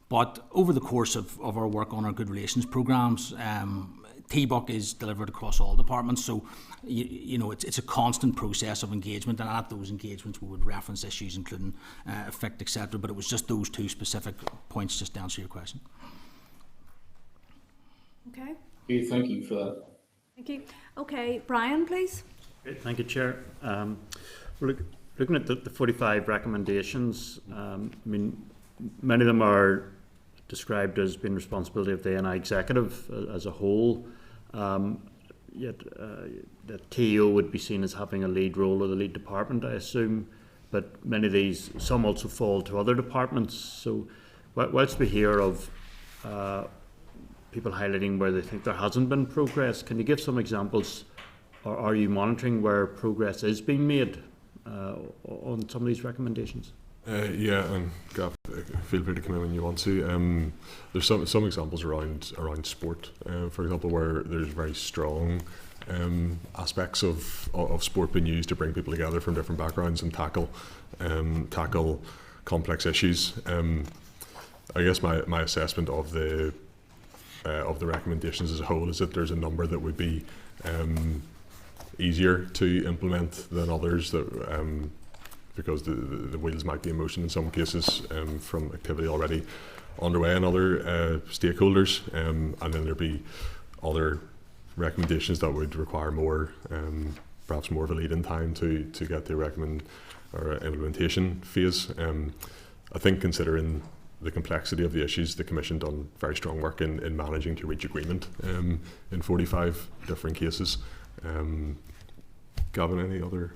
Speaker 14: But over the course of our work on our Good Relations programmes, TBUC is delivered across all departments, so it's a constant process of engagement, and at those engagements we would reference issues including FIC, etc. But it was just those two specific points, just to answer your question.
Speaker 1: Okay.
Speaker 10: Thank you for that.
Speaker 1: Thank you. Okay, Brian, please.
Speaker 12: Great, thank you, Chair. Looking at the 45 recommendations, many of them are described as being responsibility of the NI executive as a whole, yet the TO would be seen as having a lead role, or the lead department, I assume, but many of these, some also fall to other departments. So whilst we hear of people highlighting where they think there hasn't been progress, can you give some examples, or are you monitoring where progress is being made on some of these recommendations?
Speaker 13: Yeah, and Gav, feel free to come in when you want to. There's some examples around sport, for example, where there's very strong aspects of sport being used to bring people together from different backgrounds and tackle complex issues. I guess my assessment of the recommendations as a whole is that there's a number that would be easier to implement than others, that because the wheels might be in motion in some cases from activity already underway in other stakeholders, and then there'd be other recommendations that would require more, perhaps more of a lead-in time to get the implementation phase. I think, considering the complexity of the issues, the Commission done very strong work in managing to reach agreement in 45 different cases. Gavin, any other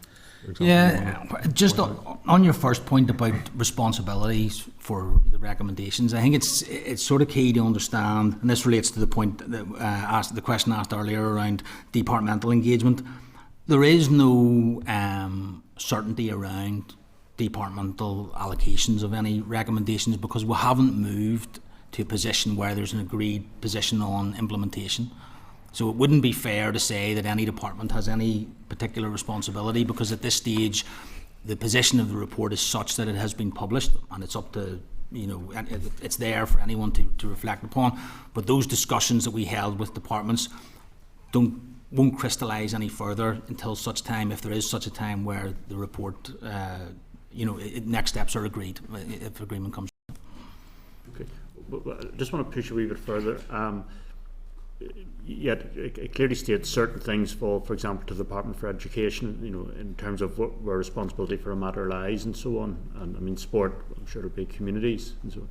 Speaker 13: examples?
Speaker 14: Yeah, just on your first point about responsibilities for the recommendations, I think it's sort of key to understand, and this relates to the point that the question asked earlier around departmental engagement. There is no certainty around departmental allocations of any recommendations, because we haven't moved to a position where there's an agreed position on implementation. So it wouldn't be fair to say that any department has any particular responsibility, because at this stage the position of the report is such that it has been published, and it's up to, it's there for anyone to reflect upon. But those discussions that we held with departments won't crystallise any further until such time, if there is such a time, where the report, next steps are agreed, if agreement comes.
Speaker 12: Okay, well, I just want to push a wee bit further. Yet it clearly states certain things fall, for example, to the Department for Education, in terms of where responsibility for a matter lies and so on. And I mean, sport, I'm sure it'll be communities and so on.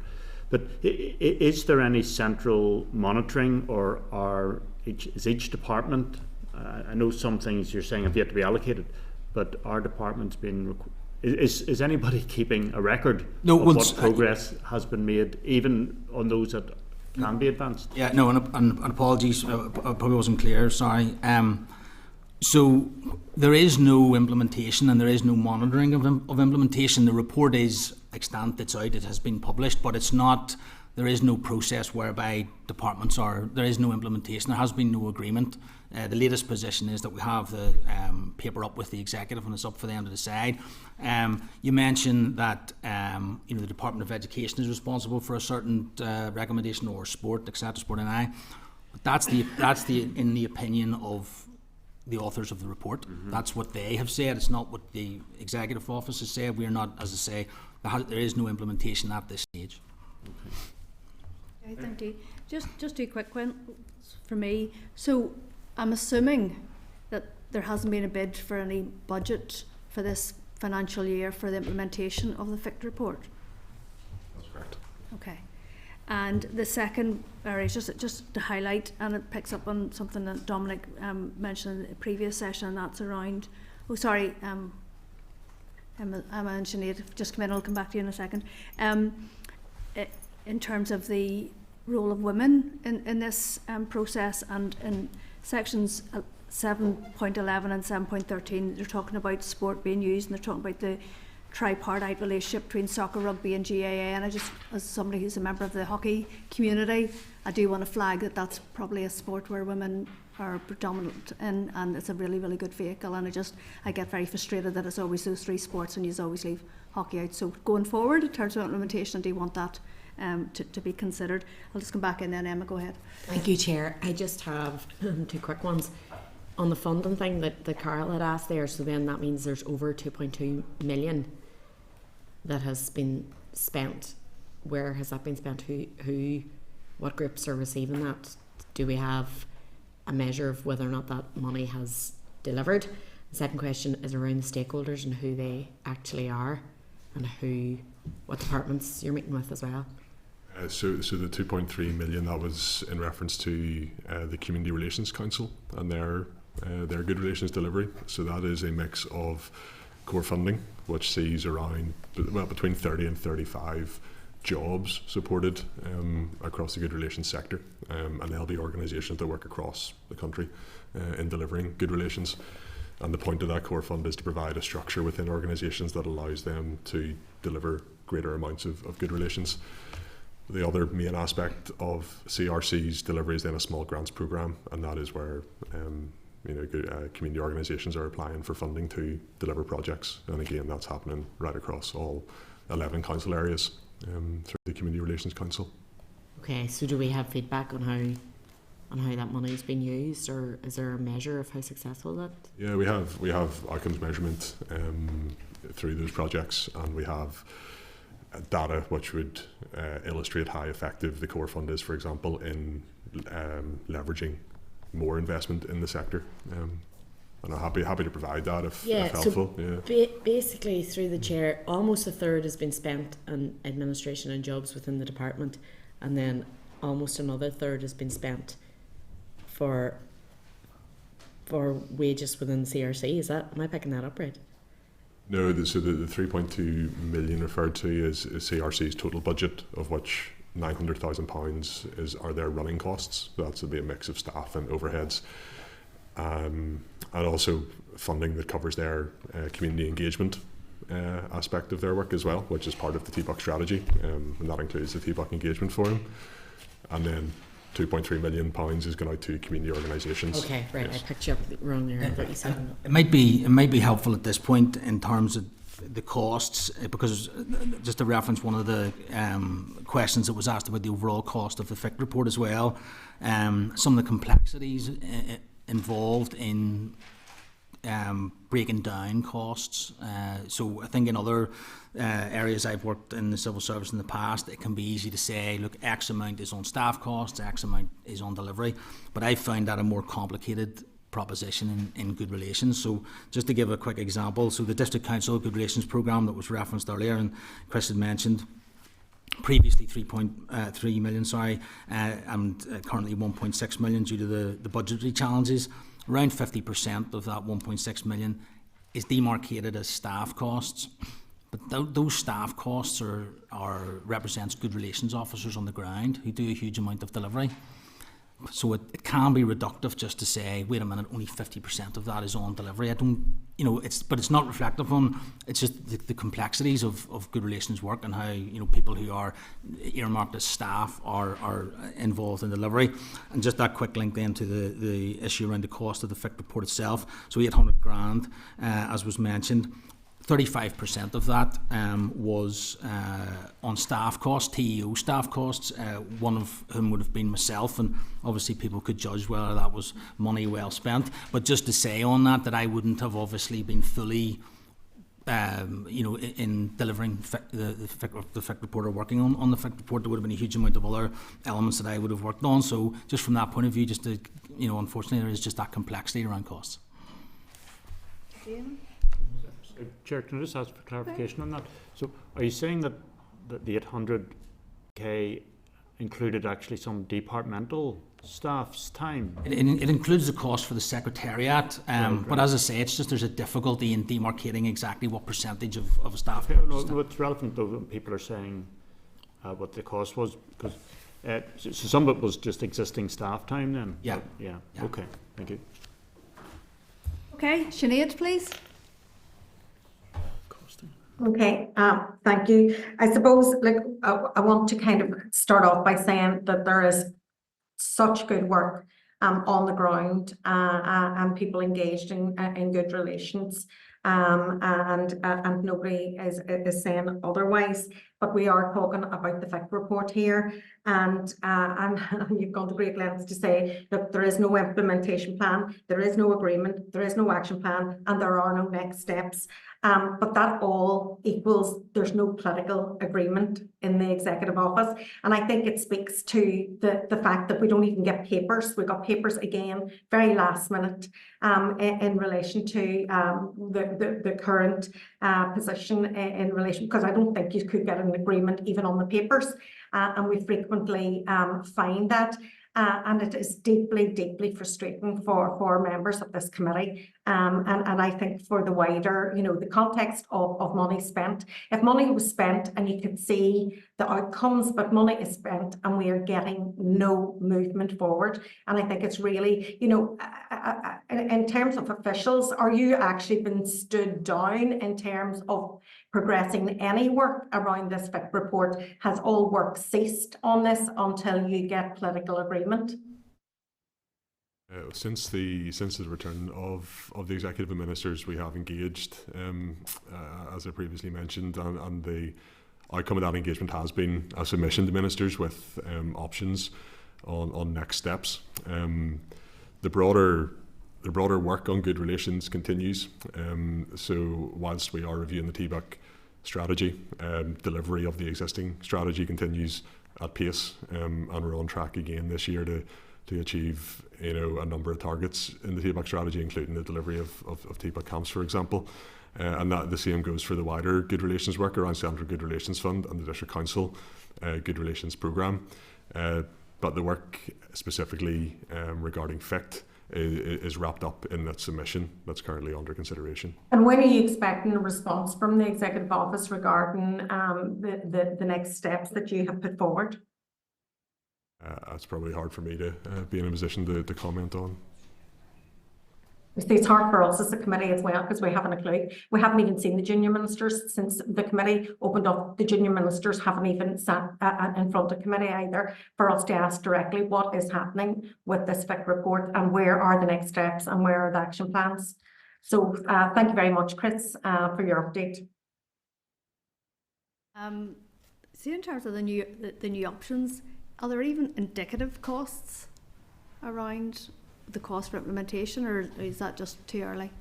Speaker 12: But is there any central monitoring, or is each department, I know some things you're saying have yet to be allocated, but are departments being, is anybody keeping a record of what progress has been made, even on those that can be advanced?
Speaker 14: Yeah, no, and apologies, I probably wasn't clear, sorry. So there is no implementation and there is no monitoring of implementation. The report is extant, it's out, it has been published, but it's not, there is no process whereby departments there is no implementation, there has been no agreement. The latest position is that we have the paper up with the executive and it's up for them to decide. You mentioned that the Department of Education is responsible for a certain recommendation, or sport, etc., sport and I. But that's in the opinion of the authors of the report. Mm-hmm. That's what they have said. It's not what the executive office has said. We're not, as I say, there is no implementation at this stage.
Speaker 1: Okay, thank you. Just two quick ones for me. So I'm assuming that there hasn't been a bid for any budget for this financial year for the implementation of the FICT report.
Speaker 13: That's correct.
Speaker 1: Okay. And the second area, just to highlight, and it picks up on something that Dominic mentioned in the previous session, and that's around, Emma and Sinead have just come in, I'll come back to you in a second. In terms of the role of women in this process, and in sections 7.11 and 7.13, they're talking about sport being used, and they're talking about the tripartite relationship between soccer, rugby and GAA, and I just, as somebody who's a member of the hockey community, I do want to flag that that's probably a sport where women are predominant in, and it's a really, really good vehicle, and I get very frustrated that it's always those three sports and you always leave hockey out. So going forward, in terms of implementation, I do want that to be considered. I'll just come back in then. Emma, go ahead.
Speaker 8: Thank you, Chair. I just have two quick ones. On the funding thing that Carol had asked there, so then that means there's over 2.2 million that has been spent. Where has that been spent? What groups are receiving that? Do we have a measure of whether or not that money has delivered? The second question is around the stakeholders and who they actually are, and what departments you're meeting with as well.
Speaker 13: So the 2.3 million, that was in reference to the Community Relations Council and their good relations delivery. So that is a mix of core funding, which sees around between 30 and 35 jobs supported across the good relations sector, and there'll be organisations that work across the country in delivering good relations. And the point of that core fund is to provide a structure within organisations that allows them to deliver greater amounts of good relations. The other main aspect of CRC's delivery is then a small grants programme, and that is where community organisations are applying for funding to deliver projects. And again, that's happening right across all 11 council areas through the Community Relations Council.
Speaker 8: Okay, so do we have feedback on how that money is being used, or is there a measure of how successful that?
Speaker 13: Yeah, we have outcomes measurement through those projects, and we have data which would illustrate how effective the core fund is, for example, in leveraging more investment in the sector. And I'm happy to provide that if helpful.
Speaker 8: So basically, through the chair, almost a third has been spent on administration and jobs within the department, and then almost another third has been spent for wages within CRC. Am I picking that up right?
Speaker 13: No, the 3.2 million referred to is CRC's total budget, of which £900,000 are their running costs. So that's a mix of staff and overheads, and also funding that covers their community engagement aspect of their work as well, which is part of the TBUC strategy, and that includes the TBUC Engagement Forum. And then £2.3 million is going out to community organisations.
Speaker 8: Okay, right. Yes. I picked you up wrong there.
Speaker 14: It might be helpful at this point in terms of the costs, because just to reference one of the questions that was asked about the overall cost of the FIC report as well, some of the complexities involved in breaking down costs. So I think in other areas I've worked in the civil service in the past, it can be easy to say, look, X amount is on staff costs, X amount is on delivery. But I found that a more complicated proposition in good relations. So just to give a quick example, so the District Council Good Relations Programme that was referenced earlier and Chris had mentioned, previously 3.3 million, and currently 1.6 million due to the budgetary challenges. Around 50% of that 1.6 million is demarcated as staff costs. But those staff costs represents good relations officers on the ground who do a huge amount of delivery. So it can be reductive just to say, wait a minute, only 50% of that is on delivery. I don't, but it's not reflective on, it's just the complexities of good relations work and how, people who are earmarked as staff are involved in delivery. And just that quick link then to the issue around the cost of the FIC report itself. So 800 grand, as was mentioned. 35% of that was on staff costs, TEO staff costs, one of whom would have been myself, and obviously people could judge whether that was money well spent. But just to say on that I wouldn't have obviously been fully, in delivering the FIC report or working on the FIC report. There would have been a huge amount of other elements that I would have worked on. So just from that point of view, just to, unfortunately there is just that complexity around costs.
Speaker 12: Chair, can I just ask for clarification on that? So are you saying that the 800k included actually some departmental staff's time?
Speaker 14: It includes the cost for the secretariat,
Speaker 12: right.
Speaker 14: But as I say, it's just there's a difficulty in demarcating exactly what percentage of staff.
Speaker 12: Okay, no, it's relevant though when people are saying what the cost was, because so some of it was just existing staff time then?
Speaker 14: Yeah.
Speaker 12: Yeah. Okay, thank you.
Speaker 1: Okay, Sinead, please.
Speaker 11: Okay, thank you. I suppose, I want to kind of start off by saying that there is such good work on the ground and people engaged in good relations, and nobody is saying otherwise. But we are talking about the FIC report here, and you've gone to great lengths to say that there is no implementation plan, there is no agreement, there is no action plan, and there are no next steps. But that all equals there's no political agreement in the executive office. And I think it speaks to the fact that we don't even get papers. We got papers again, very last minute, in relation to the current position in relation, because I don't think you could get an agreement even on the papers. And we frequently find that. And it is deeply, deeply frustrating for members of this committee. And I think for the wider, the context of money spent. If money was spent and you could see the outcomes, but money is spent and we are getting no movement forward. And I think it's really, in terms of officials, are you actually been stood down in terms of progressing any work around this FIC report? Has all work ceased on this until you get political agreement?
Speaker 13: Since the return of the executive ministers, we have engaged, as I previously mentioned, and the outcome of that engagement has been a submission to ministers with options on next steps. The broader work on good relations continues. So whilst we are reviewing the TBUC strategy, delivery of the existing strategy continues at pace, and we're on track again this year to achieve a number of targets in the TBUC strategy, including the delivery of TBUC camps, for example. And that the same goes for the wider good relations work around Central Good Relations Fund and the District Council Good Relations Programme. But the work specifically regarding FIC is wrapped up in that submission that's currently under consideration.
Speaker 11: And when are you expecting a response from the Executive Office regarding the next steps that you have put forward?
Speaker 13: It's probably hard for me to be in a position to comment on.
Speaker 11: It's hard for us as a committee as well, because we haven't a clue. We haven't even seen the junior ministers since the committee opened up. The junior ministers haven't even sat in front of committee either for us to ask directly what is happening with this FIC report and where are the next steps and where are the action plans. So thank you very much, Chris, for your update.
Speaker 1: See, in terms of the new options, are there even indicative costs around the cost for implementation, or is that just too early?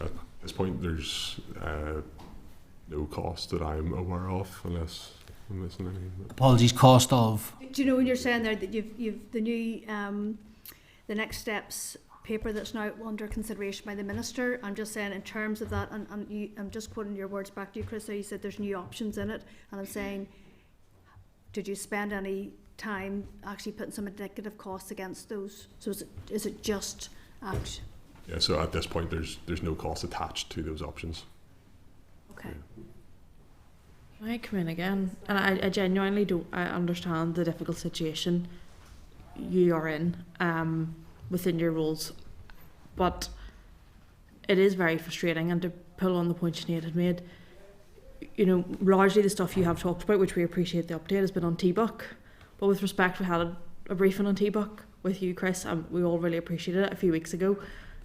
Speaker 13: At this point, there's no cost that I'm aware of, unless I'm missing anything.
Speaker 14: Apologies, cost of.
Speaker 1: Do you know when you're saying there that you've the new the next steps paper that's now under consideration by the minister? I'm just saying in terms of that, and I'm just quoting your words back to you, Chris. So you said there's new options in it, and I'm saying, did you spend any time actually putting some indicative costs against those? So is it just action?
Speaker 13: Yeah. So at this point, there's no cost attached to those options.
Speaker 1: Okay.
Speaker 6: Can I come in again? And I genuinely don't. I understand the difficult situation you are in within your roles, but it is very frustrating. And to pull on the point Sinead had made, you know, largely the stuff you have talked about, which we appreciate the update, has been on T-Buck. But with respect, we had a briefing on T-Buck with you, Chris, and we all really appreciated it a few weeks ago.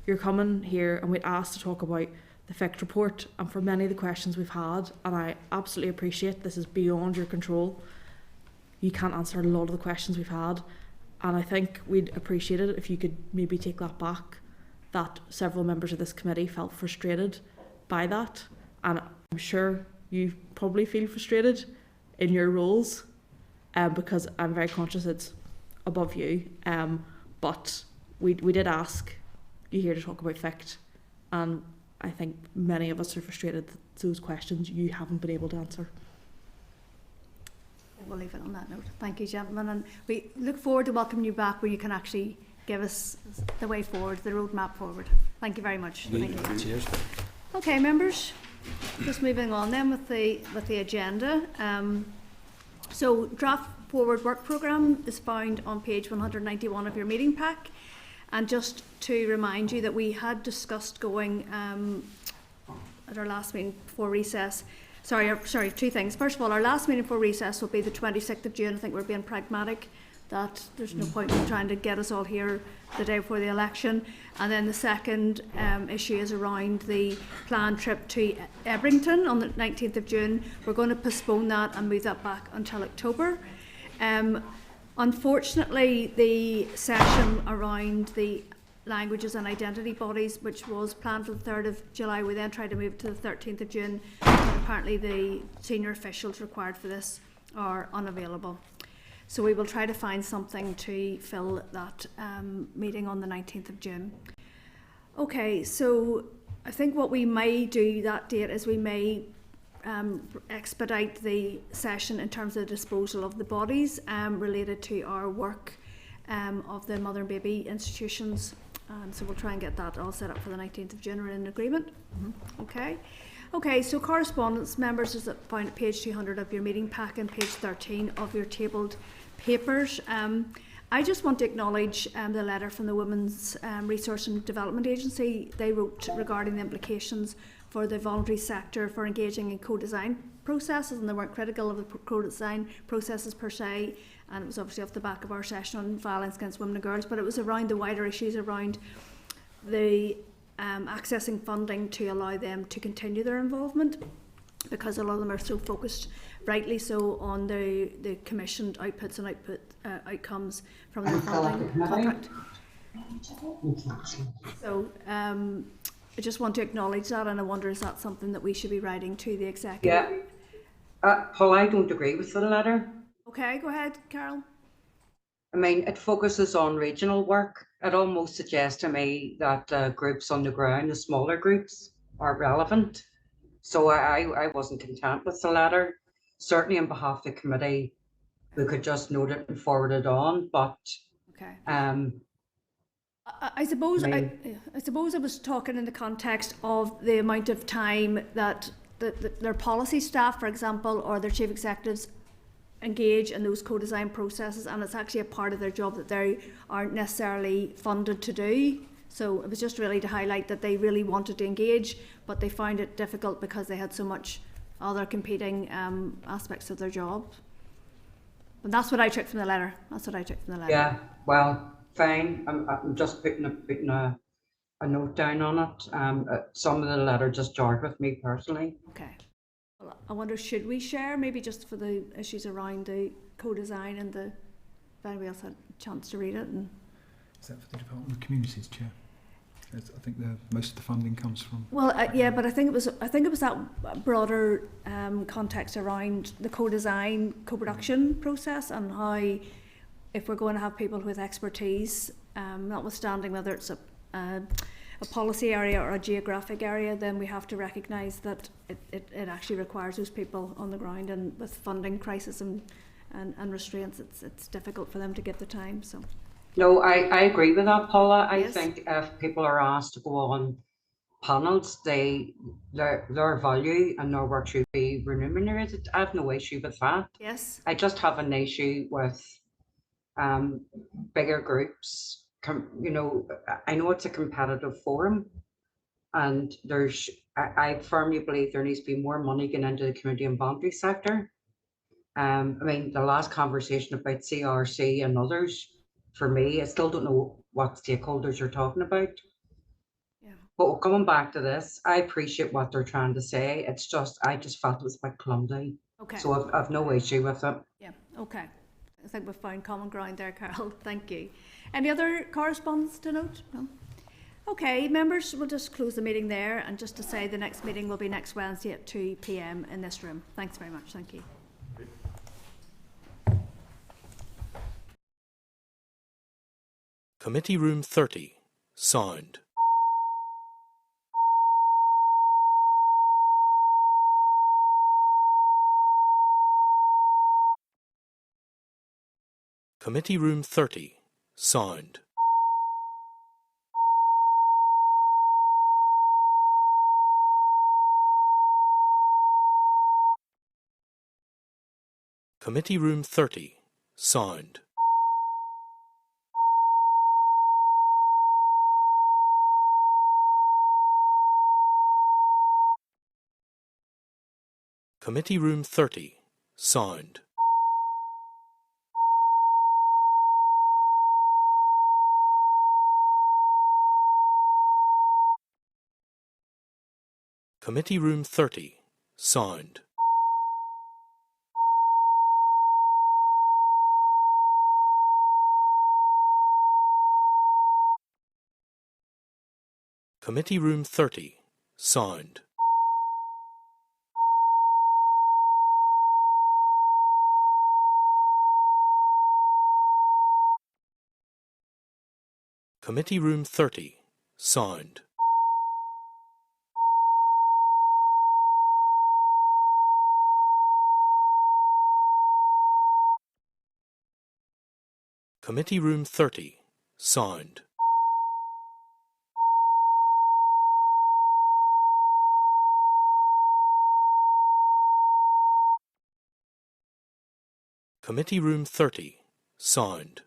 Speaker 6: You're coming here and we'd asked to talk about the FICT report, and for many of the questions we've had, and I absolutely appreciate this is beyond your control, you can't answer a lot of the questions we've had, and I think we'd appreciate it if you could maybe take that back, that several members of this committee felt frustrated by that, and I'm sure you probably feel frustrated in your roles, because I'm very conscious it's above you, but we did ask you here to talk about FICT, and I think many of us are frustrated that those questions you haven't been able to answer.
Speaker 1: We'll leave it on that note. Thank you, gentlemen, and we look forward to welcoming you back when you can actually give us the way forward, the roadmap forward. Thank you very much. Thank you.
Speaker 14: Cheers.
Speaker 1: Okay, members, just moving on then with the agenda. So draft forward work programme is found on page 191 of your meeting pack. And just to remind you that we had discussed going at our last meeting before recess. Sorry, two things. First of all, our last meeting before recess will be the 26th of June. I think we're being pragmatic, that there's no point in trying to get us all here the day before the election. And then the second issue is around the planned trip to Ebrington on the 19th of June. We're going to postpone that and move that back until October. Unfortunately, the session around the languages and identity bodies, which was planned for the 3rd of July, we then tried to move it to the 13th of June, but apparently the senior officials required for this are unavailable. So we will try to find something to fill that meeting on the 19th of June. Okay, so I think what we may do that date is we may expedite the session in terms of the disposal of the bodies related to our work of the mother and baby institutions. So we'll try and get that all set up for the 19th of June. We're in agreement. Okay, so correspondence, members, is found at page 200 of your meeting pack and page 13 of your tabled papers. I just want to acknowledge the letter from the Women's Resource and Development Agency. They wrote regarding the implications for the voluntary sector for engaging in co-design processes, and they weren't critical of the co-design processes per se, and it was obviously off the back of our session on violence against women and girls, but it was around the wider issues around the accessing funding to allow them to continue their involvement, because a lot of them are so focused, rightly so, on the commissioned outputs and outcomes from their funding contract. So I just want to acknowledge that, and I wonder, is that something that we should be writing to the executive?
Speaker 2: Yeah. Paul, I don't agree with the letter.
Speaker 1: Okay, go ahead, Carol.
Speaker 2: I mean, it focuses on regional work. It almost suggests to me that groups on the ground, the smaller groups, are relevant. So I wasn't content with the letter. Certainly on behalf of the committee, we could just note it and forward it on, but
Speaker 1: okay. I suppose I was talking in the context of the amount of time that their policy staff, for example, or their chief executives engage in those co-design processes, and it's actually a part of their job that they aren't necessarily funded to do. So it was just really to highlight that they really wanted to engage, but they found it difficult because they had so much other competing aspects of their job. And that's what I took from the letter. Yeah,
Speaker 2: well, fine. I'm just putting a note down on it. Some of the letter just jarred with me personally.
Speaker 1: Okay. I wonder, should we share, maybe just for the issues around the co-design and if anybody else had a chance to read it? And
Speaker 3: Is that for the Department of Communities, Chair? I think most of the funding comes from.
Speaker 1: well, yeah, but I think it was that broader context around the co-design, co-production process, and how if we're going to have people with expertise, notwithstanding whether it's a policy area or a geographic area, then we have to recognise that it actually requires those people on the ground, and with funding crisis and restraints, it's difficult for them to give the time. So.
Speaker 2: No, I agree with that, Paula. I
Speaker 1: Yes.
Speaker 2: think if people are asked to go on panels, their value and their work should be remunerated. I have no issue with that.
Speaker 1: Yes.
Speaker 2: I just have an issue with bigger groups. You know, I know it's a competitive forum, and I firmly believe there needs to be more money going into the community and voluntary sector. I mean, the last conversation about CRC and others, for me, I still don't know what stakeholders you're talking about.
Speaker 1: Yeah.
Speaker 2: But coming back to this, I appreciate what they're trying to say. It's just, I just felt it was a bit clumsy.
Speaker 1: Okay.
Speaker 2: So I've no issue with it.
Speaker 1: Yeah. Okay. I think we've found common ground there, Carol. Thank you. Any other correspondence to note? No. Okay, members, we'll just close the meeting there, and just to say the next meeting will be next Wednesday at 2 p.m. in this room. Thanks very much. Thank you.
Speaker 15: Committee Room 30, sound. Committee Room 30, sound. Committee Room 30, sound. Committee Room 30, sound. Committee Room 30, sound. Committee Room 30, sound. Committee Room 30, sound. Committee Room 30, sound. Committee Room 30, sound.